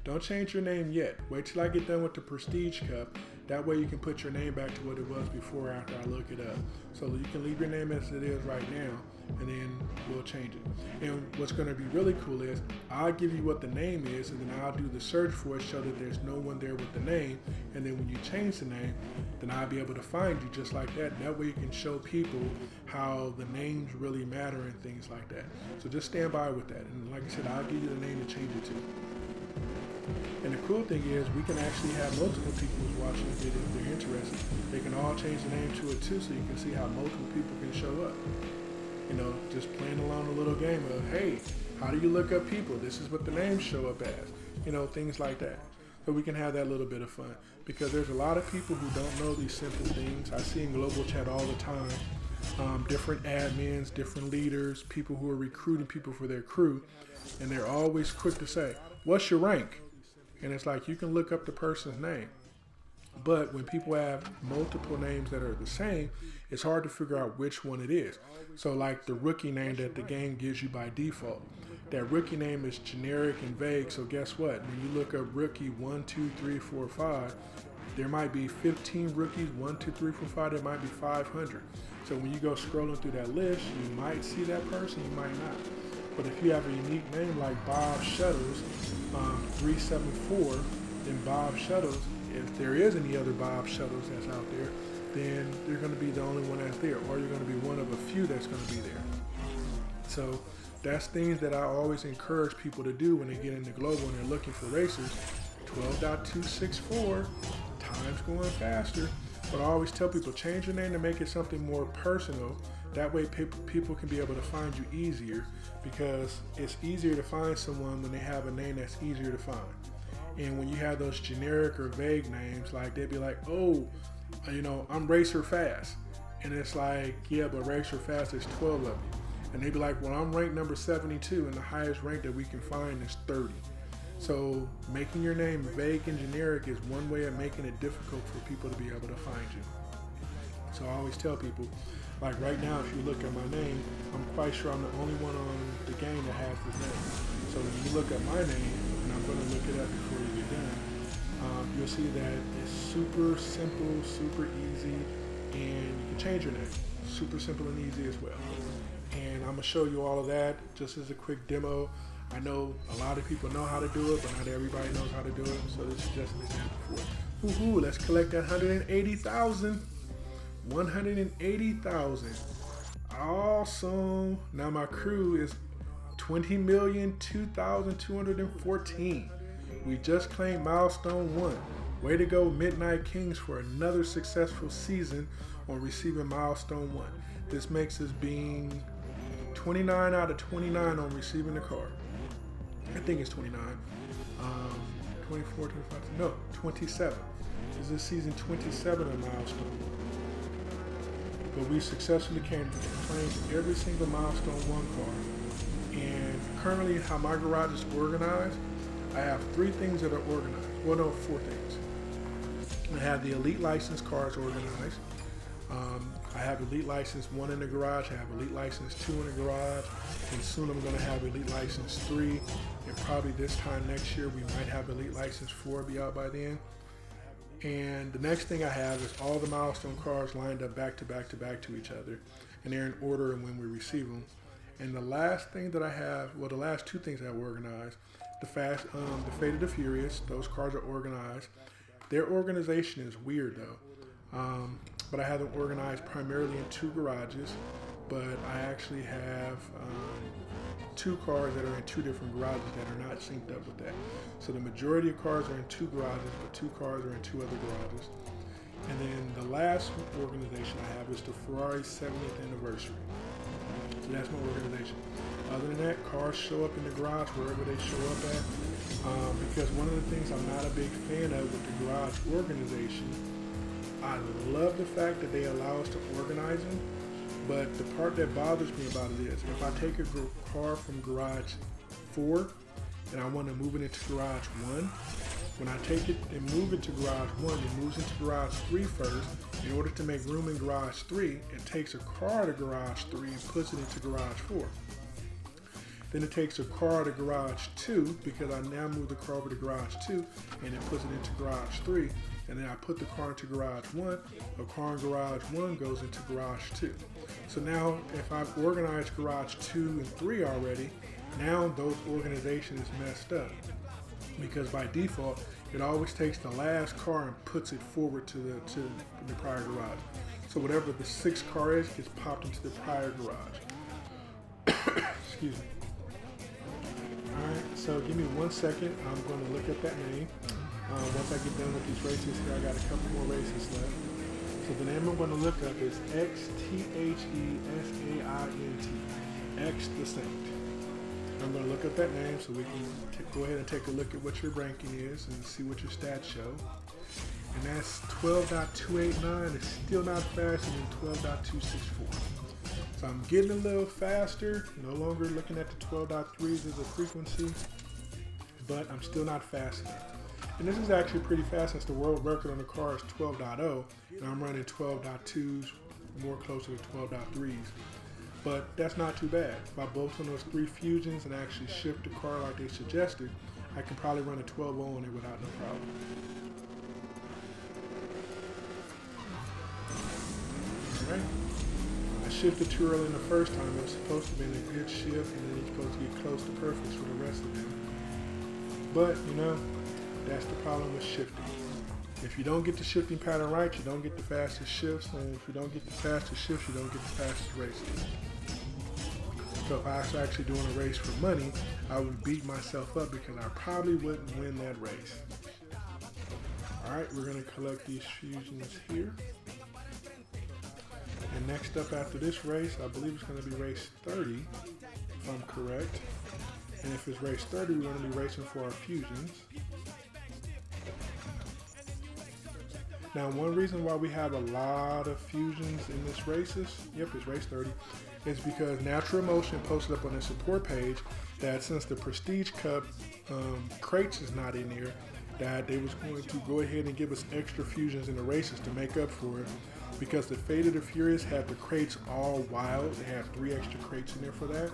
Don't change your name yet. Wait till I get done with the Prestige Cup. That way you can put your name back to what it was before after I look it up. So you can leave your name as it is right now, and then we'll change it. And what's going to be really cool is I'll give you what the name is, and then I'll do the search for it, show that there's no one there with the name. And then when you change the name, then I'll be able to find you just like that. And that way you can show people how the names really matter and things like that. So just stand by with that. And like I said, I'll give you the name to change it to. And the cool thing is we can actually have multiple people who's watching the video if they're interested. They can all change the name to it too, so you can see how multiple people can show up. You know, just playing along a little game of, hey, how do you look up people? This is what the names show up as. You know, things like that. So we can have that little bit of fun. Because there's a lot of people who don't know these simple things. I see in global chat all the time, different admins, different leaders, people who are recruiting people for their crew. And they're always quick to say, what's your rank? And it's like you can look up the person's name. But when people have multiple names that are the same, it's hard to figure out which one it is. So like the rookie name that the game gives you by default, that rookie name is generic and vague. So guess what? When you look up rookie 1, 2, 3, 4, 5, there might be 15 rookies, 1, 2, 3, 4, 5, there might be 500. So when you go scrolling through that list, you might see that person, you might not. But if you have a unique name like Bob Shuttles 374, then Bob Shuttles, if there is any other Bob Shuttles that's out there, then you're going to be the only one that's there, or you're going to be one of a few that's going to be there. So that's things that I always encourage people to do when they get into global and they're looking for racers. 12.264, time's going faster. But I always tell people, change your name to make it something more personal. That way people can be able to find you easier, because it's easier to find someone when they have a name that's easier to find. And when you have those generic or vague names, like they'd be like, oh, you know, I'm Racer Fast. And it's like, yeah, but Racer Fast is 12 of you. And they'd be like, well, I'm ranked number 72, and the highest rank that we can find is 30. So making your name vague and generic is one way of making it difficult for people to be able to find you. So I always tell people, like right now, if you look at my name, I'm quite sure I'm the only one on the game that has this name. So when you look at my name, and I'm going to look it up before you get done, you'll see that it's super simple, super easy, and you can change your name. Super simple and easy as well. And I'm going to show you all of that just as a quick demo. I know a lot of people know how to do it, but not everybody knows how to do it. So this is just an example for it. Woohoo, let's collect that 180,000. 180,000. Awesome. Now my crew is 20,002,214. We just claimed Milestone One. Way to go, Midnight Kings, for another successful season on receiving Milestone One. This makes us being 29 out of 29 on receiving the card. I think it's 29. 24, 25, no, 27. This is season 27 of Milestone One. But we successfully claimed every single Milestone One card. And currently how my garage is organized, I have 3 things that are organized. Well, no, 4 things. I have the Elite License cards organized. I have Elite License 1 in the garage, I have Elite License 2 in the garage, and soon I'm going to have Elite License 3, and probably this time next year we might have Elite License 4 be out by then. And the next thing I have is all the Milestone cars lined up back to back to back to each other, and they're in order and when we receive them. And the last thing that I have, well, the last two things I have organized, the Fate of the Furious, those cars are organized. Their organization is weird though, but I have them organized primarily in 2 garages, but I actually have 2 cars that are in 2 different garages that are not synced up with that. So the majority of cars are in 2 garages, but 2 cars are in 2 other garages. And then the last organization I have is the Ferrari 70th anniversary. So that's my organization. Other than that, cars show up in the garage wherever they show up at. Because one of the things I'm not a big fan of with the garage organization, I love the fact that they allow us to organize them, but the part that bothers me about it is if I take a car from garage 4 and I want to move it into garage 1, when I take it and move it to garage 1, it moves into garage 3 first. In order to make room in garage 3, it takes a car to garage 3 and puts it into garage 4. Then it takes a car to garage 2 because I now move the car over to garage 2 and it puts it into garage 3. And then I put the car into garage 1, a car in garage 1 goes into garage 2. So now if I've organized garage 2 and 3 already, now those organizations is messed up. Because by default, it always takes the last car and puts it forward to the prior garage. So whatever the 6th car is gets popped into the prior garage. Excuse me. Alright, so give me 1 second. I'm going to look up that name. Once I get done with these races here, I got a couple more races left. So the name I'm going to look up is XTHESAINT, X the Saint. I'm going to look up that name so we can go ahead and take a look at what your ranking is and see what your stats show. And that's 12.289. It's still not faster than 12.264. So I'm getting a little faster, no longer looking at the 12.3s as a frequency, but I'm still not fast enough. And this is actually pretty fast since the world record on the car is 12.0, and I'm running 12.2s, more closer to 12.3s. But that's not too bad. If I bolt on those 3 fusions and actually shift the car like they suggested, I can probably run a 12.0 on it without no problem. Alright. I shifted too early in the first time. It was supposed to be in a good shift, and then you're supposed to get close to perfect for the rest of them. But, you know, that's the problem with shifting. If you don't get the shifting pattern right, you don't get the fastest shifts, and if you don't get the fastest shifts, you don't get the fastest races. So if I was actually doing a race for money, I would beat myself up because I probably wouldn't win that race. Alright, we're going to collect these fusions here. And next up after this race, I believe it's going to be race 30, if I'm correct. And if it's race 30, we're going to be racing for our fusions. Now, one reason why we have a lot of fusions in this races, yep, it's race 30, is because Natural Emotion posted up on their support page that since the Prestige Cup crates is not in there, that they was going to go ahead and give us extra fusions in the races to make up for it, because the Fate of the Furious had the crates all wild. They had 3 extra crates in there for that,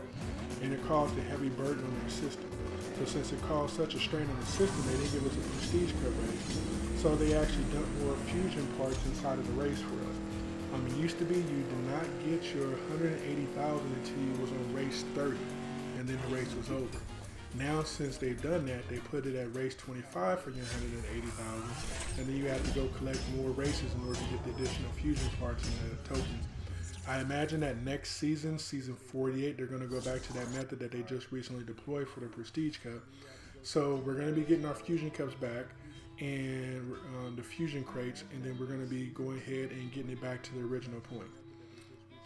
and it caused a heavy burden on their system. So since it caused such a strain on the system, they didn't give us a Prestige Cup race. So they actually dumped more fusion parts inside of the race for us. It used to be you did not get your 180,000 until you was on race 30, and then the race was over. Now, since they've done that, they put it at race 25 for your 180,000, and then you have to go collect more races in order to get the additional fusion parts and the tokens. I imagine that next season, season 48, they're going to go back to that method that they just recently deployed for the Prestige Cup. So we're going to be getting our fusion cups back and the fusion crates, and then we're going to be going ahead and getting it back to the original point.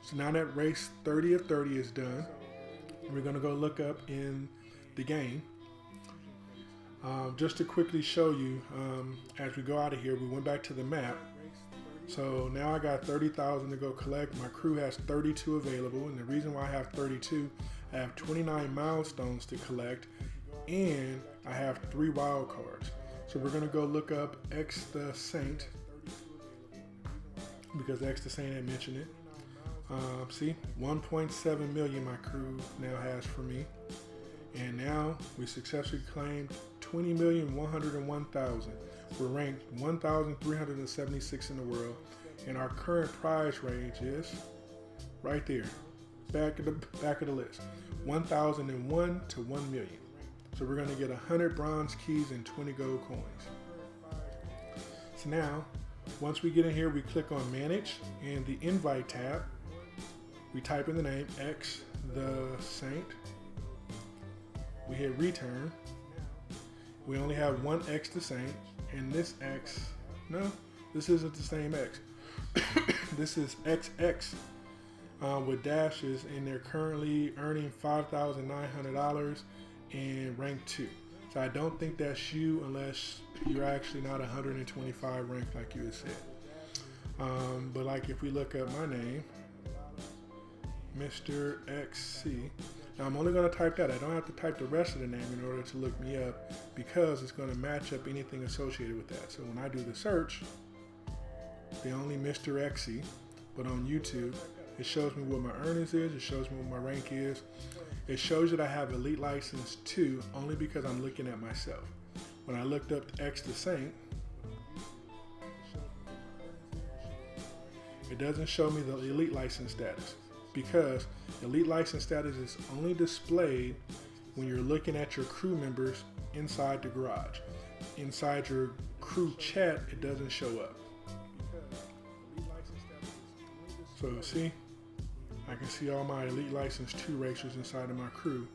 So now that race 30 of 30 is done, we're going to go look up in the game. Just to quickly show you, as we go out of here, we went back to the map. So now I got 30,000 to go collect. My crew has 32 available, and the reason why I have 32, I have 29 milestones to collect, and I have 3 wild cards. So we're going to go look up X the Saint, because X the Saint had mentioned it. See, 1.7 million my crew now has for me. And now we successfully claimed 20,101,000. We're ranked 1,376 in the world. And our current prize range is right there, back of the list, 1,001 to 1 million. So we're gonna get 100 bronze keys and 20 gold coins. So now, once we get in here, we click on Manage and the Invite tab. We type in the name X the Saint. We hit Return. We only have one X the Saint, and this X, no, this isn't the same X. This is XX with dashes, and they're currently earning $5,900 and rank 2. So I don't think that's you unless you're actually not 125 ranked like you had said. But like if we look up my name, MrXsee. Now I'm only going to type that. I don't have to type the rest of the name in order to look me up because it's going to match up anything associated with that. So when I do the search, the only MrXsee, but on YouTube, it shows me what my earnings is. It shows me what my rank is. It shows that I have Elite License 2 only because I'm looking at myself. When I looked up X the Saint, it doesn't show me the Elite License status because Elite License status is only displayed when you're looking at your crew members inside the garage. Inside your crew chat, it doesn't show up. So see, I can see all my Elite License 2 racers inside of my crew.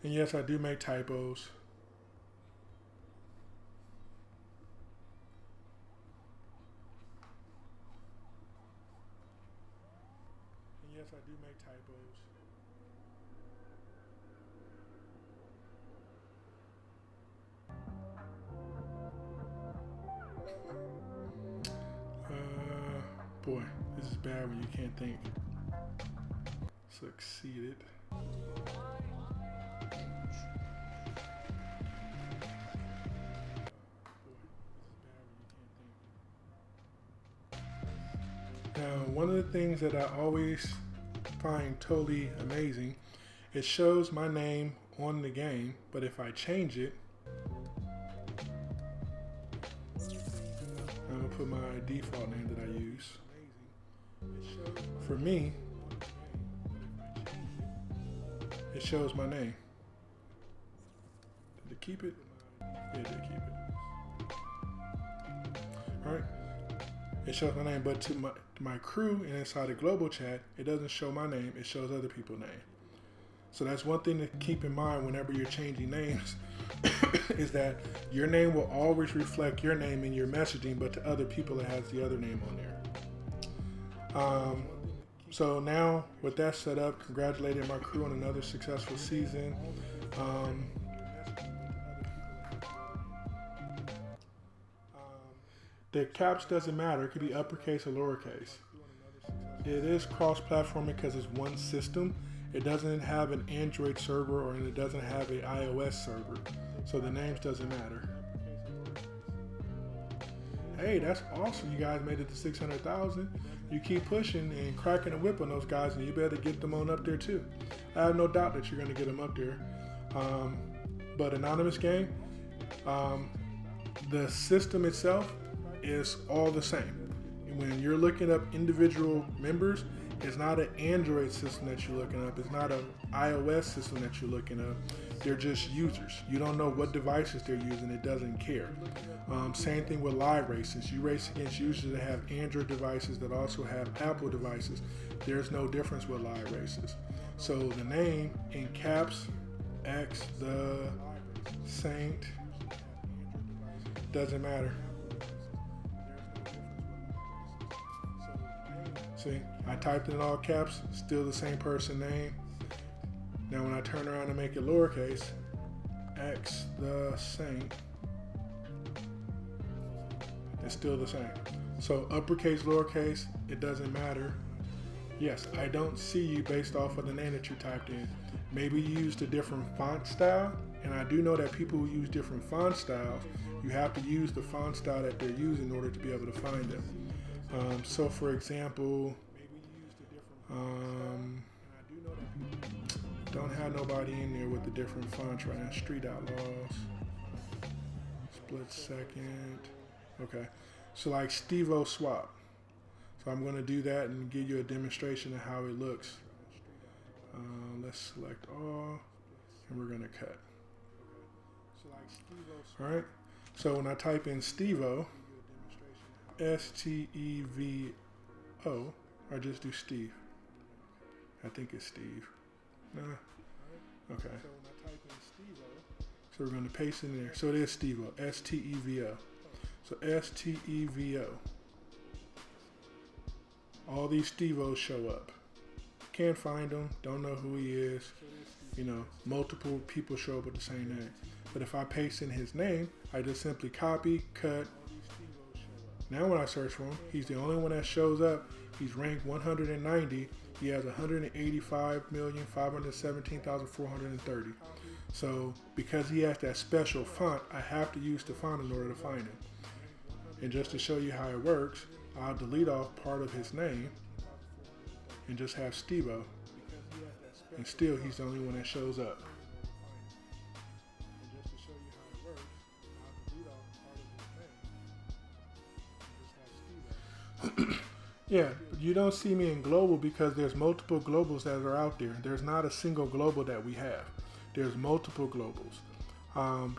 And yes, I do make typos. Yes, I do make typos. Boy, this is bad when you can't think. Succeeded. Now, one of the things that I always find totally amazing, it shows my name on the game, but if I change it, I'm gonna put my default name that I use. For me, it shows my name. Did it keep it? Yeah, it did keep it. All right. It shows my name, but to my crew and inside the global chat, it doesn't show my name, it shows other people's name. So that's one thing to keep in mind whenever you're changing names, is that your name will always reflect your name in your messaging, but to other people it has the other name on there. So now with that set up, congratulating my crew on another successful season. The caps doesn't matter. It could be uppercase or lowercase. It is cross-platforming because it's one system. It doesn't have an Android server or it doesn't have an iOS server. So the names doesn't matter. Hey, that's awesome. You guys made it to 600,000. You keep pushing and cracking the whip on those guys, and you better get them on up there too. I have no doubt that you're going to get them up there. But Anonymous Game, the system itself is all the same. When you're looking up individual members, it's not an Android system that you're looking up. It's not an iOS system that you're looking up. They're just users. You don't know what devices they're using. It doesn't care. Same thing with live races. You race against users that have Android devices that also have Apple devices. There's no difference with live races. So the name in caps, X the Saint, doesn't matter. See, I typed in all caps, still the same person name. Now when I turn around and make it lowercase, X the Saint, It's still the same. So uppercase, lowercase, it doesn't matter. Yes, I don't see you based off of the name that you typed in. Maybe you used a different font style, and I do know that people who use different font styles, you have to use the font style that they're using in order to be able to find them. So for example, don't have nobody in there with the different fonts right now. Street Outlaws, Split Second. Okay, so like Steve-O Swap. So I'm going to do that and give you a demonstration of how it looks. Let's select all, and we're going to cut. All right. So when I type in Steve-O, S-T-E-V-O, I just do Steve. I think it's Steve. Nah. Okay. So we're going to paste in there. So it is Steve-O, S-T-E-V-O. So S-T-E-V-O. All these Steve-Os show up. Can't find him, don't know who he is. You know, multiple people show up with the same name. But if I paste in his name, I just simply copy, cut. Now when I search for him, he's the only one that shows up. He's ranked 190. He has 185,517,430. So because he has that special font, I have to use the font in order to find him. And just to show you how it works, I'll delete off part of his name and just have Steve-O. And still, he's the only one that shows up. Yeah, you don't see me in global because there's multiple globals that are out there. There's not a single global that we have. There's multiple globals.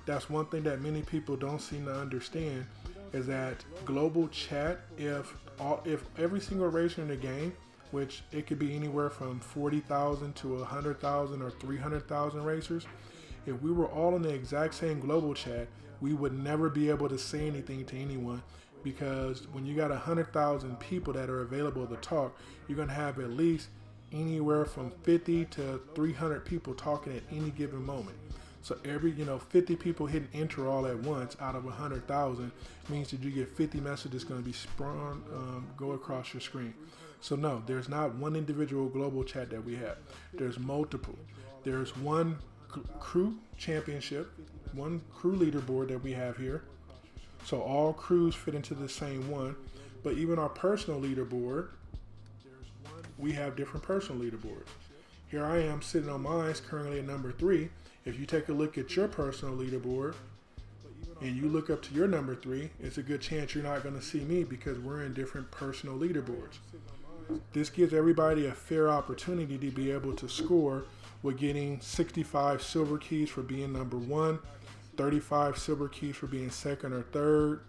That's one thing that many people don't seem to understand, is that global chat, if every single racer in the game, which it could be anywhere from 40,000 to 100,000 or 300,000 racers, if we were all in the exact same global chat, we would never be able to say anything to anyone, because when you got 100,000 people that are available to talk, you're going to have at least anywhere from 50 to 300 people talking at any given moment. So every, 50 people hitting enter all at once out of 100,000 means that you get 50 messages going to be sprung, go across your screen. So no, there's not one individual global chat that we have. There's multiple. There's one crew championship, one crew leaderboard that we have here. So all crews fit into the same one. But even our personal leaderboard, we have different personal leaderboards. Here I am sitting on mine, currently at number 3. If you take a look at your personal leaderboard and you look up to your number 3, it's a good chance you're not going to see me because we're in different personal leaderboards. This gives everybody a fair opportunity to be able to score with getting 65 silver keys for being number 1, 35 silver keys for being 2nd or 3rd,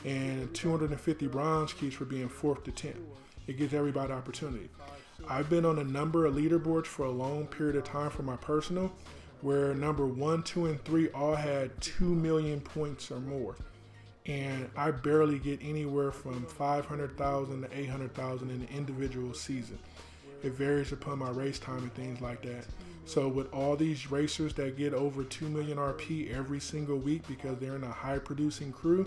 and 250 bronze keys for being 4th to 10th. It gives everybody opportunity. I've been on a number of leaderboards for a long period of time for my personal, where number 1, 2, and 3 all had 2 million points or more. And I barely get anywhere from 500,000 to 800,000 in an individual season. It varies upon my race time and things like that. So with all these racers that get over 2 million RP every single week because they're in a high producing crew,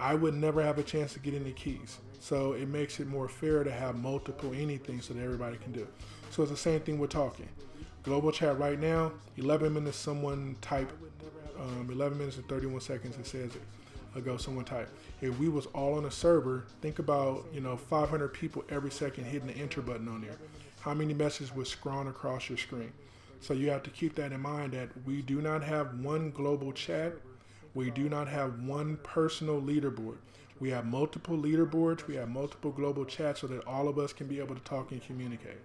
I would never have a chance to get any keys. So it makes it more fair to have multiple anything so that everybody can do. So it's the same thing with talking. Global chat right now, 11 minutes someone type, 11 minutes and 31 seconds it says it ago someone type. If we was all on a server, think about 500 people every second hitting the enter button on there. How many messages would scroll across your screen? So you have to keep that in mind, that we do not have one global chat. We do not have one personal leaderboard. We have multiple leaderboards. We have multiple global chats so that all of us can be able to talk and communicate.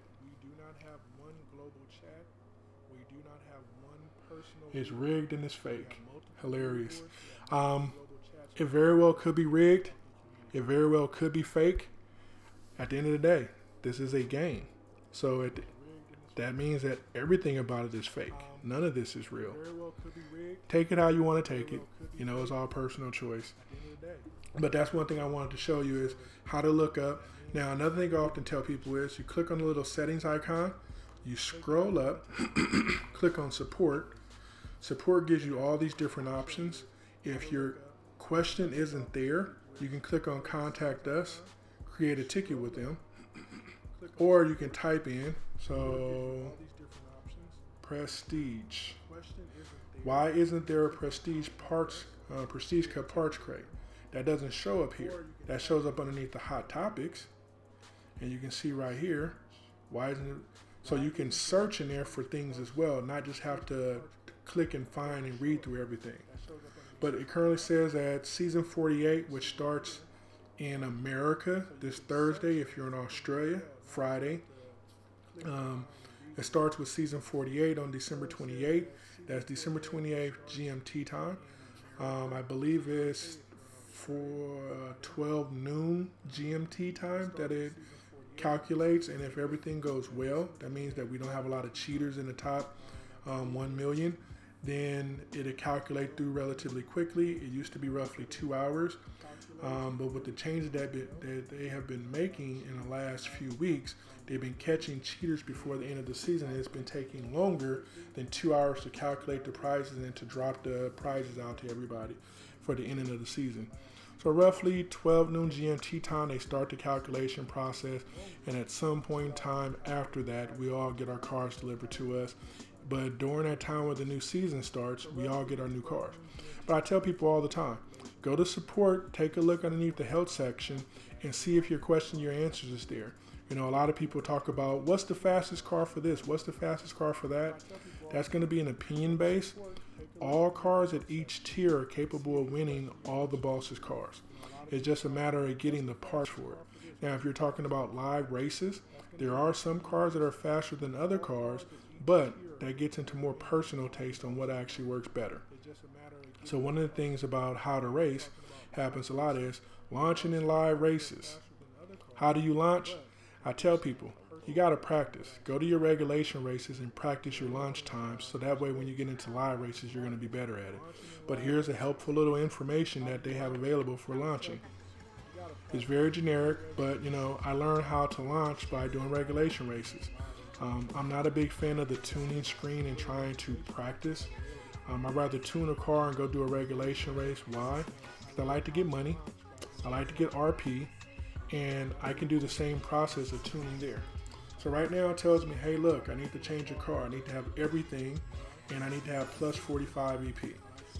It's rigged and it's fake. Hilarious. It very well could be rigged. It very well could be fake. At the end of the day, this is a game. So that means that everything about it is fake. None of this is real. Take it how you want to take it. It's all personal choice. But that's one thing I wanted to show you is how to look up. Now, another thing I often tell people is you click on the little settings icon, you scroll up, click on support. Support gives you all these different options. If your question isn't there, you can click on Contact Us, create a ticket with them, or you can type in, so Prestige. Why isn't there a Prestige Cup parts crate? That doesn't show up here. That shows up underneath the Hot Topics. And you can see right here, why isn't it? So you can search in there for things as well, not just have to click and find and read through everything. But it currently says that season 48, which starts in America this Thursday, if you're in Australia, Friday. It starts with season 48 on December 28th. That's December 28th GMT time. I believe it's for 12 noon GMT time that it calculates, and if everything goes well, that means that we don't have a lot of cheaters in the top 1 million, then it'll calculate through relatively quickly. It used to be roughly 2 hours, but with the changes that they have been making in the last few weeks, they've been catching cheaters before the end of the season, and it's been taking longer than 2 hours to calculate the prizes and to drop the prizes out to everybody for the ending of the season. So roughly 12 noon GMT time, they start the calculation process, and at some point in time after that, we all get our cars delivered to us. But during that time when the new season starts, we all get our new cars. But I tell people all the time, go to support, take a look underneath the help section, and see if your question, your answers is there. You know, a lot of people talk about, what's the fastest car for this? What's the fastest car for that? That's going to be an opinion base. All cars at each tier are capable of winning all the boss's cars. It's just a matter of getting the parts for it. Now, if you're talking about live races, there are some cars that are faster than other cars, but that gets into more personal taste on what actually works better. So one of the things about how to race happens a lot is launching in live races. How do you launch? I tell people, you got to practice. Go to your regulation races and practice your launch times, so that way when you get into live races, you're going to be better at it. But here's a helpful little information that they have available for launching. It's very generic, but you know, I learned how to launch by doing regulation races. I'm not a big fan of the tuning screen and trying to practice. I'd rather tune a car and go do a regulation race. Why? Because I like to get money. I like to get RP, and I can do the same process of tuning there. So right now it tells me, hey look, I need to change a car. I need to have everything, and I need to have plus 45 EP.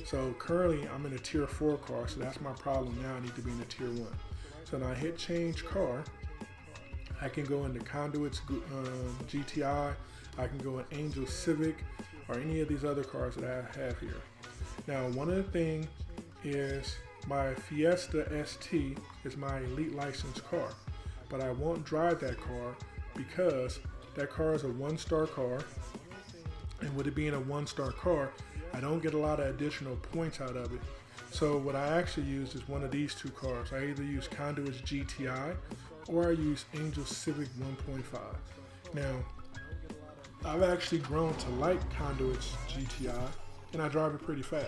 So currently I'm in a tier 4 car, so that's my problem now. I need to be in a tier 1. So now I hit change car. I can go into Conduit's GTI. I can go in Angel Civic or any of these other cars that I have here. Now one of the things is my Fiesta ST is my elite licensed car, but I won't drive that car because that car is a 1-star car, and with it being a 1-star car, I don't get a lot of additional points out of it. So what I actually use is one of these two cars. I either use Conduit's GTI or I use Angel Civic 1.5. Now, I've actually grown to like Conduit's GTI, and I drive it pretty fast.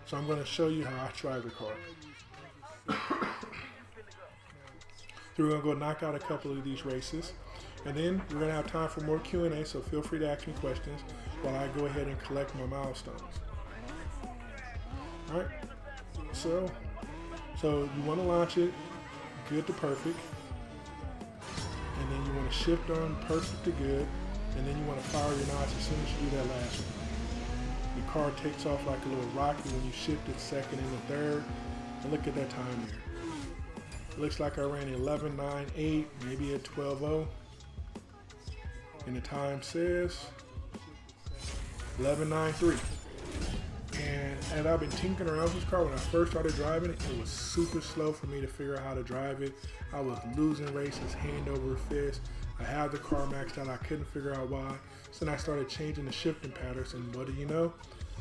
So I'm going to show you how I drive the car. So we're going to go knock out a couple of these races, and then we're going to have time for more Q&A, so feel free to ask me questions while I go ahead and collect my milestones. Alright, so you want to launch it good to perfect, and then you want to shift on perfect to good, and then you want to fire your knots as soon as you do that last one. The car takes off like a little rocket when you shift it second and the third, and look at that time here. It looks like I ran 11.98, maybe at 12.0, and the time says 11.93. And as I've been tinkering around with this car, when I first started driving it, it was super slow for me to figure out how to drive it. I was losing races hand over fist. I had the car maxed out. I couldn't figure out why. So then I started changing the shifting patterns, and what do you know?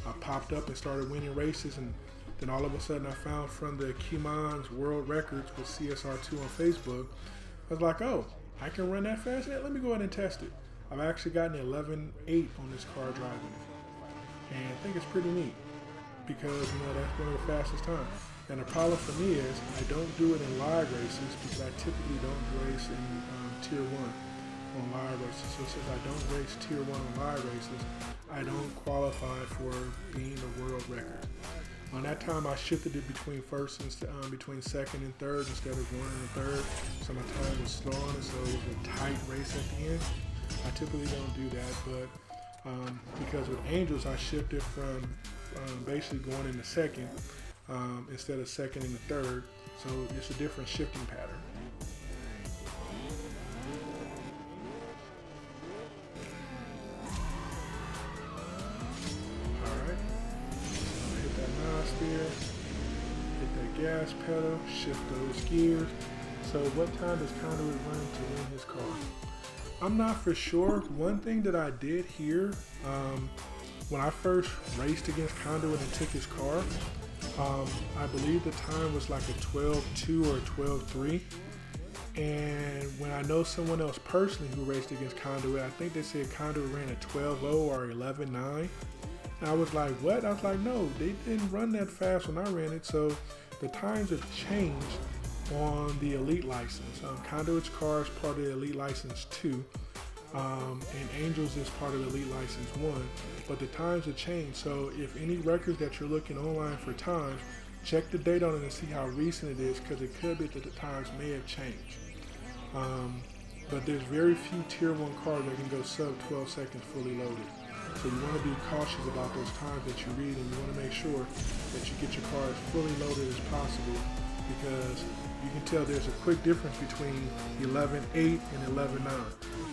I popped up and started winning races, and then all of a sudden I found from the Keyman's World Records with CSR2 on Facebook. I was like, oh, I can run that fast? Yeah, let me go ahead and test it. I've actually gotten 11.8 on this car driving it. And I think it's pretty neat because, you know, that's one of the fastest times. And the problem for me is I don't do it in live races because I typically don't race in tier 1 on live races. So since I don't race tier 1 on live races, I don't qualify for being a world record. On that time, I shifted it between between second and third instead of one and third. So my time was slow on it, so it was a tight race at the end. I typically don't do that, but because with Angels, I shifted from basically going into second instead of second and the third. So it's a different shifting pattern. Hit that gas pedal, shift those gears. So what time does Conduit run to win his car? I'm not for sure. One thing that I did here, when I first raced against Conduit and took his car, I believe the time was like a 12.2 or a 12.3. And when I know someone else personally who raced against Conduit, I think they said Conduit ran a 12.0 or 11.9. And I was like, what? I was like, no, they didn't run that fast when I ran it. So the times have changed on the Elite license. Conduit's car is part of the Elite license 2, and Angels is part of the Elite license 1. But the times have changed. So if any records that you're looking online for times, check the date on it and see how recent it is, because it could be that the times may have changed. But there's very few Tier 1 cars that can go sub 12 seconds fully loaded. So you want to be cautious about those times that you read, and you want to make sure that you get your car as fully loaded as possible, because you can tell there's a quick difference between 11.8 and 11.9.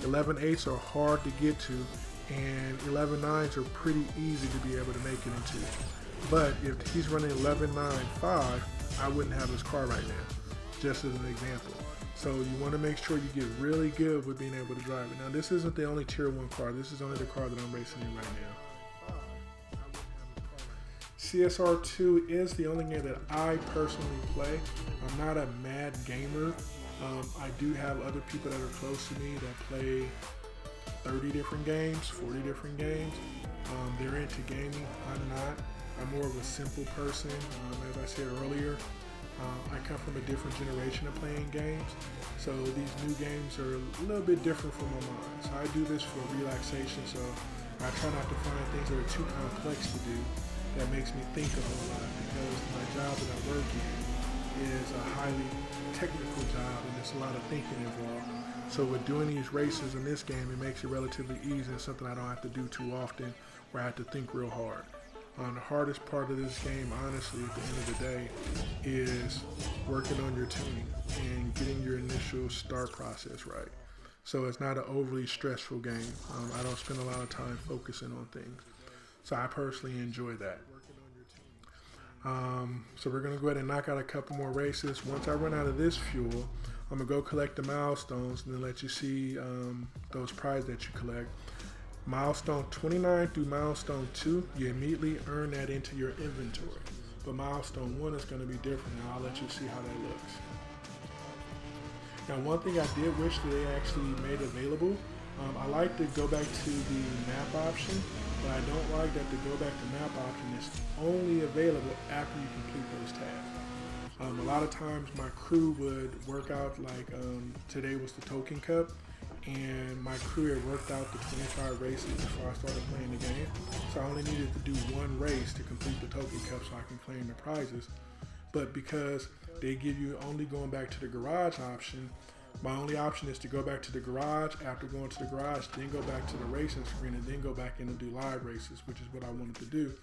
11.8s are hard to get to, and 11.9s are pretty easy to be able to make it into. But if he's running 11.9.5, I wouldn't have his car right now, just as an example. So you want to make sure you get really good with being able to drive it. Now, this isn't the only Tier 1 car. This is only the car that I'm racing in right now. CSR2 is the only game that I personally play. I'm not a mad gamer. I do have other people that are close to me that play 30 different games, 40 different games. They're into gaming. I'm not. I'm more of a simple person. As I said earlier, I come from a different generation of playing games, so these new games are a little bit different from my mind. So I do this for relaxation, so I try not to find things that are too complex to do that makes me think a whole lot, because my job that I work in is a highly technical job and there's a lot of thinking involved. So with doing these races in this game, it makes it relatively easy and something I don't have to do too often, where I have to think real hard. The hardest part of this game, honestly, at the end of the day, is working on your tuning and getting your initial start process right. So it's not an overly stressful game. I don't spend a lot of time focusing on things. So I personally enjoy that. So we're going to go ahead and knock out a couple more races. Once I run out of this fuel, I'm going to go collect the milestones and then let you see those prizes that you collect. Milestone 29 through Milestone 2, you immediately earn that into your inventory. But Milestone 1 is going to be different. Now I'll let you see how that looks. Now, one thing I did wish that they actually made available, I like to go back to the map option, but I don't like that the go back to map option is only available after you complete those tasks. A lot of times my crew would work out, like today was the Token Cup, and my crew had worked out the 25 races before I started playing the game. So I only needed to do one race to complete the Token Cup so I can claim the prizes. But because they give you only going back to the garage option, my only option is to go back to the garage. After going to the garage, then go back to the racing screen and then go back in and do live races, which is what I wanted to do.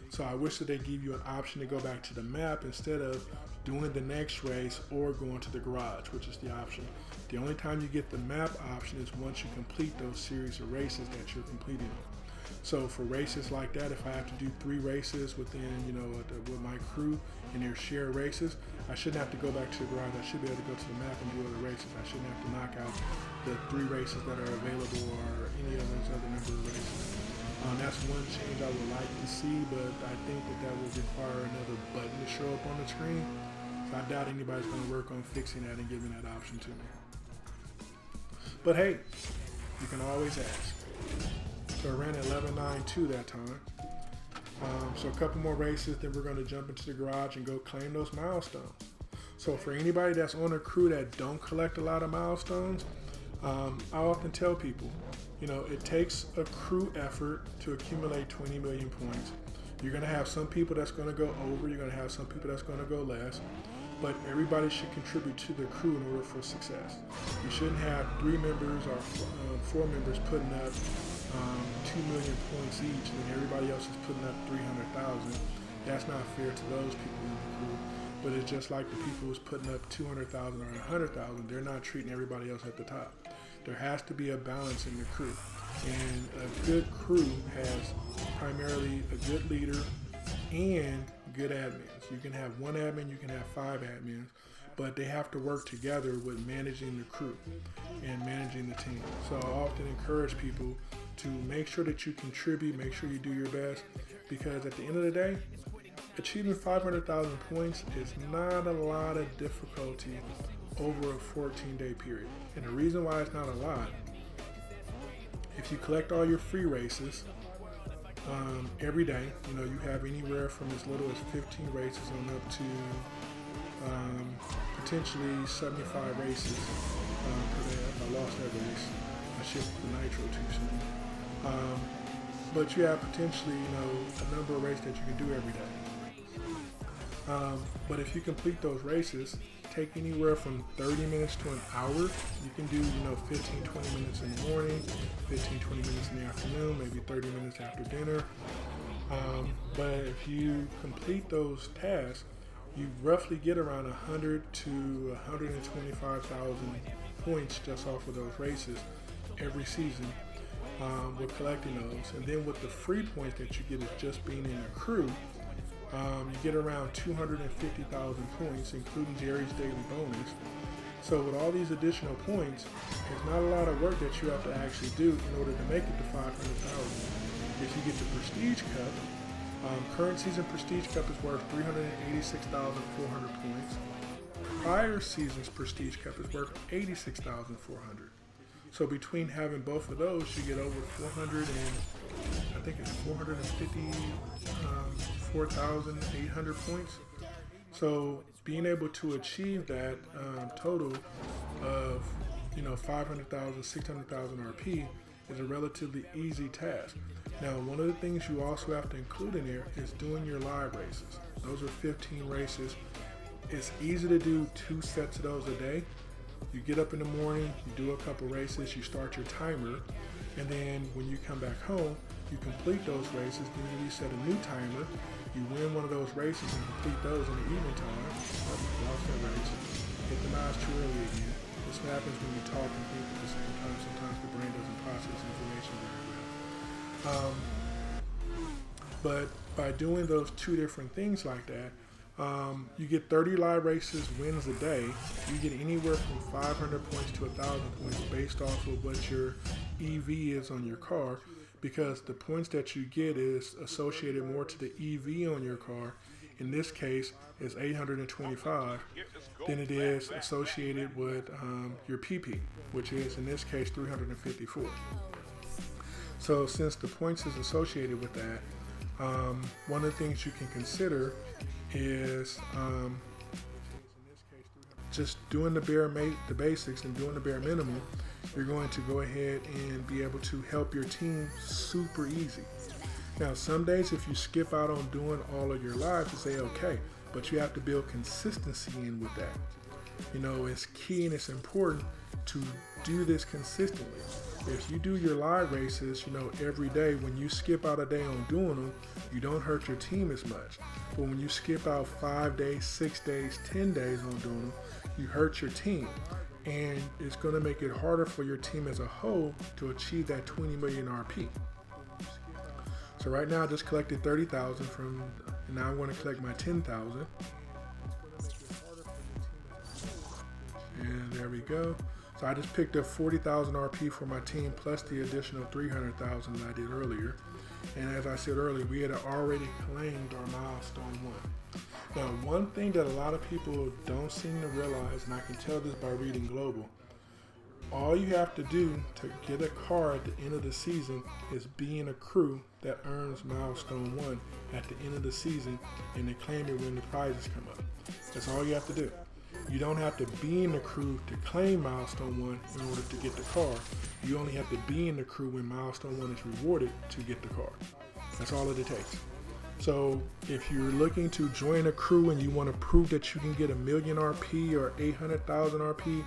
So I wish that they give you an option to go back to the map instead of doing the next race or going to the garage, which is the option. The only time you get the map option is once you complete those series of races that you're completing. So for races like that, if I have to do 3 races within, with my crew and their shared races, I shouldn't have to go back to the garage. I should be able to go to the map and do other races. I shouldn't have to knock out the 3 races that are available or any of those other number of races. That's one change I would like to see, but I think that will require another button to show up on the screen. So I doubt anybody's going to work on fixing that and giving that option to me. But hey, you can always ask. So I ran at 11.92 that time. So a couple more races, then we're going to jump into the garage and go claim those milestones. So for anybody that's on a crew that don't collect a lot of milestones, I often tell people, it takes a crew effort to accumulate 20 million points. You're going to have some people that's going to go over, you're going to have some people that's going to go less, but everybody should contribute to the crew in order for success. You shouldn't have 3 members or 4 members putting up 2 million points each, and everybody else is putting up 300,000. That's not fair to those people in the crew. But it's just like the people who's putting up 200,000 or 100,000. They're not treating everybody else at the top. There has to be a balance in the crew, and a good crew has primarily a good leader and good admins. You can have 1 admin, you can have 5 admins, but they have to work together with managing the crew and managing the team. So I often encourage people to make sure that you contribute, make sure you do your best, because at the end of the day, achieving 500,000 points is not a lot of difficulty over a 14-day period. And the reason why it's not a lot, if you collect all your free races every day, you know, you have anywhere from as little as 15 races on up to potentially 75 races per day. I lost that race. I shipped the nitro too soon. But you have potentially, you know, a number of races that you can do every day. But if you complete those races, take anywhere from 30 minutes to an hour. You can do, you know, 15, 20 minutes in the morning, 15, 20 minutes in the afternoon, maybe 30 minutes after dinner. But if you complete those tasks, you roughly get around 100 to 125,000 points just off of those races every season with collecting those. And then with the free points that you get is just being in a crew, you get around 250,000 points, including Jerry's daily bonus. So with all these additional points, there's not a lot of work that you have to actually do in order to make it to 500,000. If you get the Prestige Cup, current season Prestige Cup is worth 386,400 points. Prior season's Prestige Cup is worth 86,400. So between having both of those, you get over 454,800 points. So being able to achieve that total of, you know, 500,000, 600,000 RP is a relatively easy task. Now, one of the things you also have to include in there is doing your live races. Those are 15 races. It's easy to do 2 sets of those a day. You get up in the morning, you do a couple races, you start your timer, and then when you come back home, you complete those races, then you reset a new timer, you win one of those races and complete those in the evening time. Lost that race. Hit the mouse too early again. This happens when you talk and think at the same time. Sometimes the brain doesn't process information very well. But by doing those 2 different things like that, you get 30 live races wins a day. You get anywhere from 500 points to 1,000 points based off of what your EV is on your car, because the points that you get is associated more to the EV on your car. In this case, is 825 than it is associated with your PP, which is in this case 354. So since the points is associated with that, one of the things you can consider is just doing the basics and doing the bare minimum. You're going to go ahead and be able to help your team super easy. Now, some days if you skip out on doing all of your lives, you say okay, but you have to build consistency in with that. You know, it's key and it's important to do this consistently. If you do your live races, you know, every day, when you skip out a day on doing them, you don't hurt your team as much. But when you skip out 5 days, 6 days, 10 days on doing them, you hurt your team. And it's going to make it harder for your team as a whole to achieve that 20 million RP. So right now I just collected 30,000 from, and now I'm going to collect my 10,000. And there we go. So I just picked up 40,000 RP for my team plus the additional 300,000 that I did earlier. And as I said earlier, we had already claimed our Milestone One. Now, one thing that a lot of people don't seem to realize, and I can tell this by reading Global, all you have to do to get a car at the end of the season is be in a crew that earns Milestone One at the end of the season, and they claim it when the prizes come up. That's all you have to do. You don't have to be in the crew to claim Milestone One in order to get the car. You only have to be in the crew when Milestone One is rewarded to get the car. That's all that it takes. So if you're looking to join a crew and you want to prove that you can get 1,000,000 RP or 800,000 RP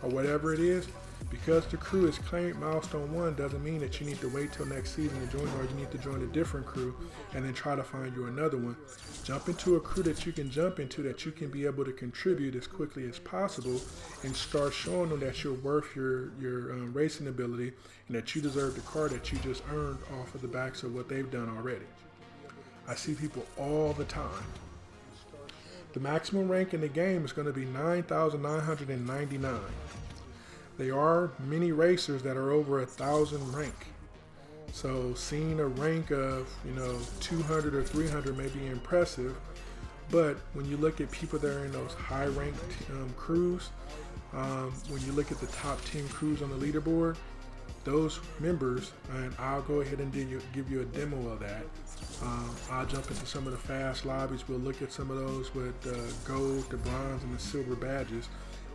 or whatever it is, because the crew is claimed Milestone One doesn't mean that you need to wait till next season to join, or you need to join a different crew and then try to find you another one. Jump into a crew that you can jump into, that you can be able to contribute as quickly as possible, and start showing them that you're worth your racing ability and that you deserve the car that you just earned off of the backs of what they've done already. I see people all the time. The maximum rank in the game is going to be 9,999. There are many racers that are over 1,000 rank. So seeing a rank of 200 or 300 may be impressive, but when you look at people that are in those high ranked crews, when you look at the top 10 crews on the leaderboard, those members, and I'll go ahead and give you a demo of that. I'll jump into some of the fast lobbies. We'll look at some of those with the gold, the bronze, and the silver badges,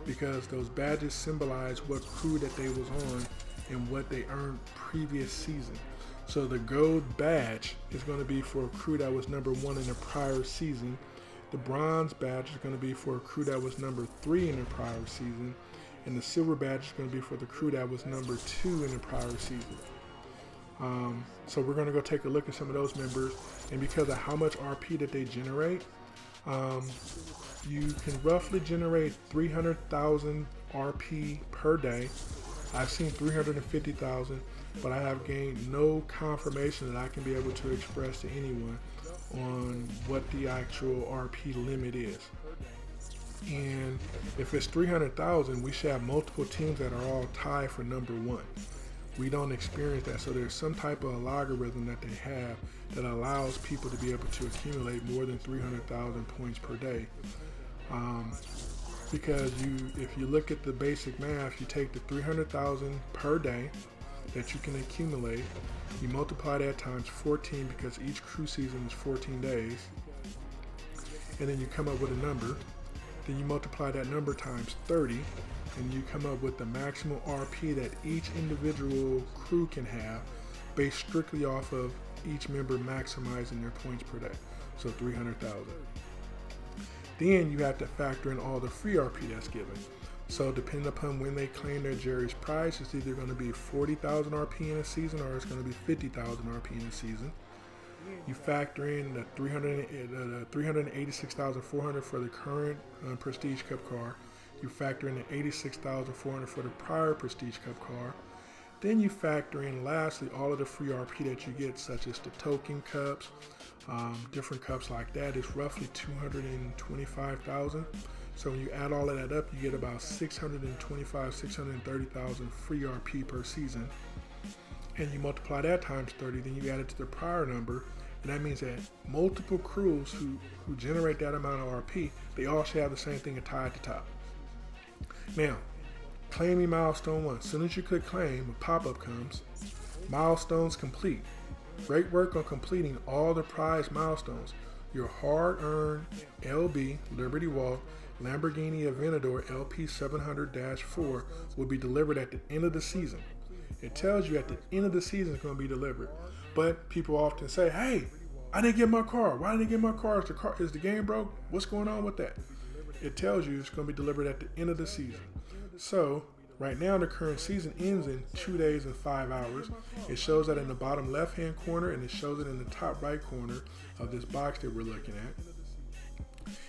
because those badges symbolize what crew that they was on and what they earned previous season. So the gold badge is going to be for a crew that was number 1 in the prior season. The bronze badge is going to be for a crew that was number 3 in the prior season. And the silver badge is going to be for the crew that was number 2 in the prior season. So we're going to go take a look at some of those members, and because of how much RP that they generate, you can roughly generate 300,000 RP per day. I've seen 350,000, but I have gained no confirmation that I can be able to express to anyone on what the actual RP limit is. And if it's 300,000, we should have multiple teams that are all tied for number 1. We don't experience that, so there's some type of logarithm that they have that allows people to be able to accumulate more than 300,000 points per day. Because if you look at the basic math, you take the 300,000 per day that you can accumulate, you multiply that times 14, because each crew season is 14 days, and then you come up with a number. Then you multiply that number times 30, and you come up with the maximum RP that each individual crew can have, based strictly off of each member maximizing their points per day, so 300,000. Then you have to factor in all the free RP that's given. So depending upon when they claim their Jerry's prize, it's either going to be 40,000 RP in a season, or it's going to be 50,000 RP in a season. You factor in the 386,400 for the current Prestige Cup car. You factor in the 86,400 for the prior Prestige Cup car. Then you factor in, lastly, all of the free RP that you get, such as the token cups, different cups like that. It's roughly 225,000. So when you add all of that up, you get about 625,000, 630,000 free RP per season. And you multiply that times 30, then you add it to the prior number, and that means that multiple crews who generate that amount of RP, they all should have the same thing tied at the top. Now, claiming Milestone One. As soon as you click claim, a pop-up comes. Milestones complete. Great work on completing all the prize milestones. Your hard-earned LB Liberty Walk Lamborghini Aventador LP 700-4 will be delivered at the end of the season. It tells you at the end of the season it's going to be delivered. But people often say, hey, I didn't get my car. Why didn't I get my car? Is the game broke? What's going on with that? It tells you it's going to be delivered at the end of the season. So right now the current season ends in 2 days and 5 hours. It shows that in the bottom left hand corner, and it shows it in the top right corner of this box that we're looking at.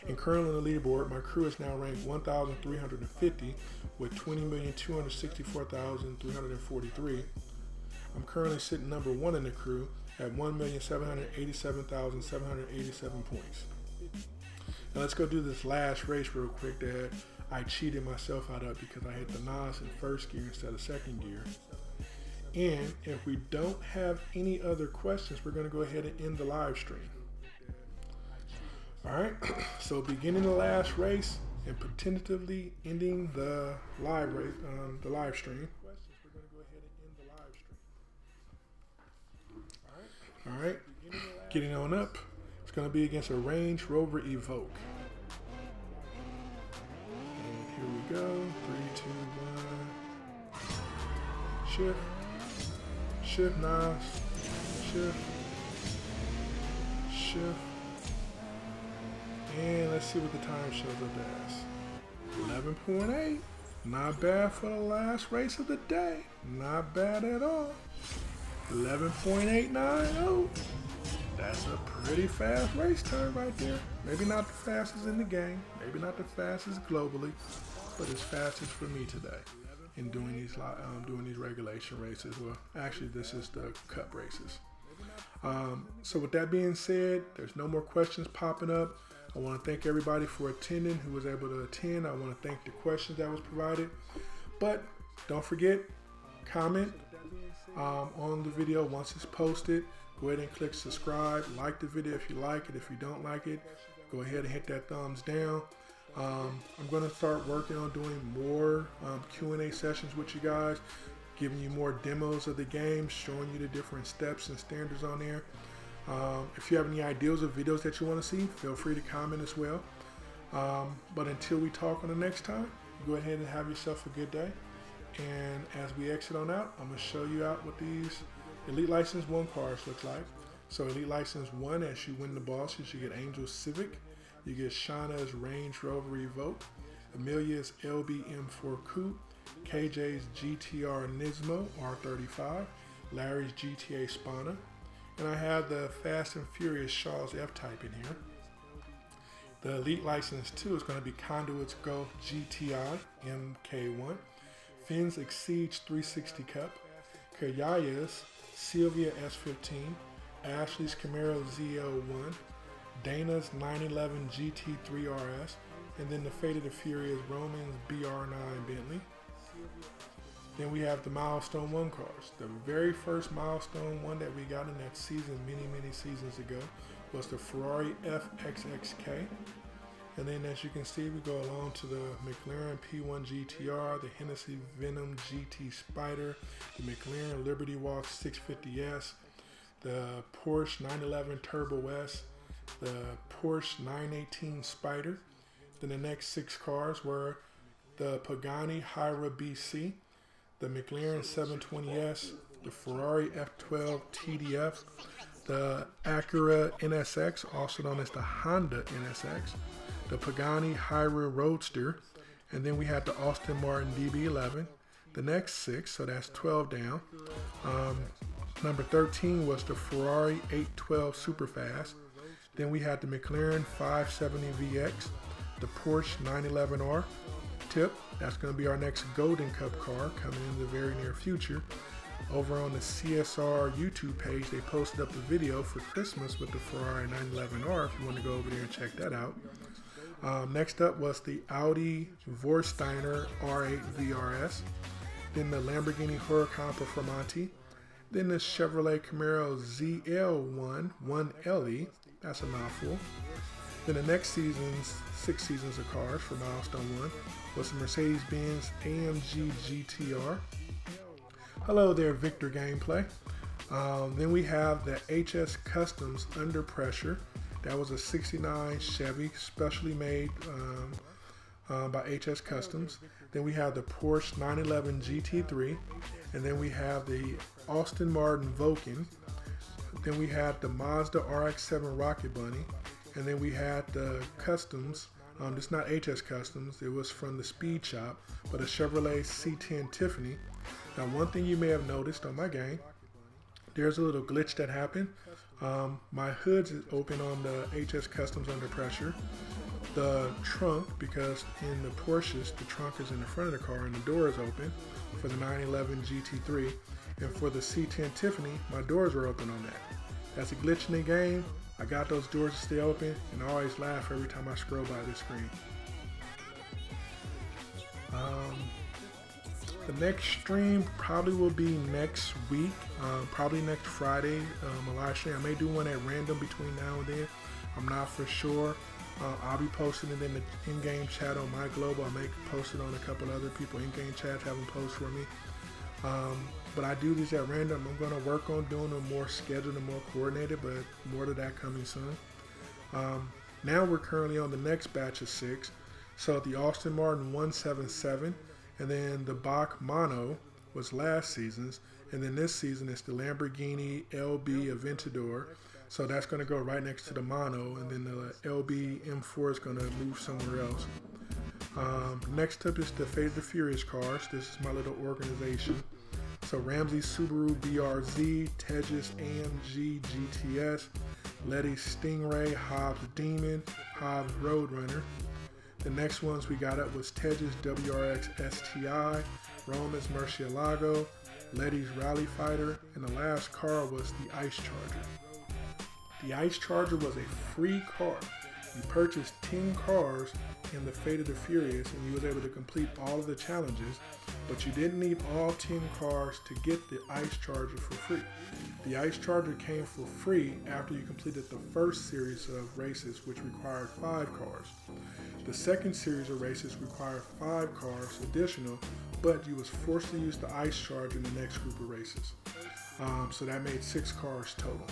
And currently on the leaderboard, my crew is now ranked 1,350 with 20,264,343. I'm currently sitting number 1 in the crew at 1,787,787 points. Now let's go do this last race real quick that I cheated myself out of because I hit the NOS in first gear instead of second gear. And if we don't have any other questions, we're going to go ahead and end the live stream. All right, so beginning the last race and tentatively ending the live stream. All right, getting on up. It's going to be against a Range Rover Evoque. And here we go. 3, 2, 1. Shift. Shift, NOS. Shift. shift. And let's see what the time shows up as. 11.8. Not bad for the last race of the day. Not bad at all. 11.890. That's a pretty fast race time right there. Maybe not the fastest in the game. Maybe not the fastest globally, but it's fastest for me today in doing these regulation races. Well, actually, this is the cup races. So with that being said, there's no more questions popping up. I want to thank everybody for attending who was able to attend. I want to thank the questions that was provided. But don't forget, comment on the video once it's posted. Go ahead and click subscribe. Like the video if you like it. If you don't like it, go ahead and hit that thumbs down. I'm going to start working on doing more Q&A sessions with you guys, giving you more demos of the game, showing you the different steps and standards on there. If you have any ideas of videos that you want to see, feel free to comment as well. But until we talk on the next time, go ahead and have yourself a good day. And as we exit on out, I'm going to show you out what these Elite License 1 cars look like. So Elite License 1, as you win the bosses, you get Angel's Civic, you get Shauna's Range Rover Evoque, Amelia's LB M4 Coupe, KJ's GTR Nismo R35, Larry's GTA Spana, and I have the Fast and Furious Shaw's F-Type in here. The Elite License 2 is going to be Conduit's Golf GTI MK1, Finn's Exceed 360 Cup, Kayaya's Sylvia S15, Ashley's Camaro ZL1, Dana's 911 GT3 RS, and then the Fate of the Furious Roman's BR9 Bentley. Then we have the Milestone One cars. The very first Milestone One that we got in that season many seasons ago was the Ferrari FXXK. And then as you can see, we go along to the McLaren P1 GTR, the Hennessy Venom GT Spider, the McLaren Liberty Walk 650S, the Porsche 911 Turbo S, the Porsche 918 Spider. Then the next 6 cars were the Pagani Hyra BC, the McLaren 720S, the Ferrari F12 TDF, the Acura NSX, also known as the Honda NSX, the Pagani Hyra Roadster, and then we had the Aston Martin DB11. The next 6, so that's 12 down. Number 13 was the Ferrari 812 Superfast. Then we had the McLaren 570 VX, the Porsche 911R Tip. That's going to be our next Golden Cup car coming in the very near future. Over on the CSR YouTube page, they posted up a video for Christmas with the Ferrari 911R if you want to go over there and check that out. Next up was the Audi Vorsteiner R8 VRS, then the Lamborghini Huracan Performante, then the Chevrolet Camaro ZL1 1LE, that's a mouthful. Then the next season's 6 seasons of cars for Milestone One was the Mercedes-Benz AMG GTR. Hello there, Victor Gameplay. Then we have the HS Customs Under Pressure. That was a 69 Chevy, specially made by HS Customs. Then we have the Porsche 911 GT3. And then we have the Aston Martin Vulcan. Then we had the Mazda RX-7 Rocket Bunny. And then we had the Customs. It's not HS Customs. It was from the Speed Shop, but a Chevrolet C10 Tiffany. Now, one thing you may have noticed on my game, there's a little glitch that happened. My hood is open on the HS Customs Under Pressure. The trunk, because in the Porsches, the trunk is in the front of the car and the door is open for the 911 GT3. And for the C10 Tiffany, my doors were open on that. That's a glitch in the game. I got those doors to stay open, and I always laugh every time I scroll by this screen. The next stream probably will be next week, probably next Friday, a live stream. I may do one at random between now and then. I'm not for sure. I'll be posting it in the in-game chat on my global. I may post it on a couple other people in-game chats, have them post for me. But I do these at random. I'm going to work on doing them more scheduled and more coordinated, but more to that coming soon. Now we're currently on the next batch of 6. So the Aston Martin 177, and then the Bach Mono was last season's, and then this season it's the Lamborghini LB Aventador, So that's going to go right next to the mono, and then the LB M4 is going to move somewhere else. Next up is the Fate of the Furious cars. This is my little organization. So Ramsey Subaru BRZ, Tejas AMG GTS, Letty Stingray, Hobbs Demon, Hobbs Roadrunner. The next ones we got up was Tejas WRX STI, Roman's Murcielago, Letty's Rally Fighter, and the last car was the Ice Charger. The Ice Charger was a free car. You purchased 10 cars in the Fate of the Furious and you was able to complete all of the challenges, but you didn't need all 10 cars to get the Ice Charger for free. The Ice Charger came for free after you completed the first series of races, which required 5 cars. The second series of races required 5 cars additional, but you was forced to use the Ice Charger in the next group of races. So that made 6 cars total.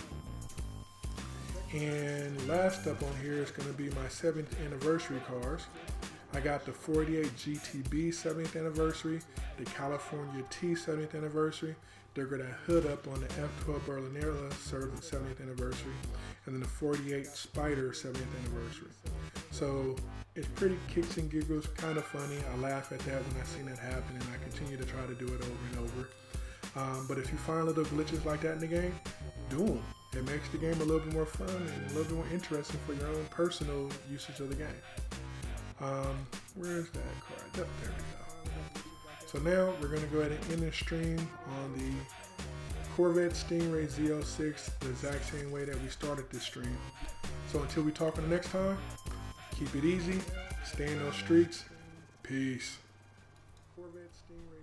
And last up on here is going to be my 7th anniversary cars. I got the 48 GTB 7th anniversary, the California T 7th anniversary. They're going to hood up on the F12 Berlinella 7th anniversary, and then the 48 Spider 7th anniversary. So it's pretty kicks and giggles, kind of funny. I laugh at that when I seen that happen, and I continue to try to do it over and over. But if you find little glitches like that in the game, do them. It makes the game a little bit more fun and a little bit more interesting for your own personal usage of the game. Where's that card? Oh, there we go. So now we're going to go ahead and end the stream on the Corvette Stingray Z06 the exact same way that we started this stream. So until we talk on the next time, keep it easy, stay in those streets, peace. Corvette Stingray.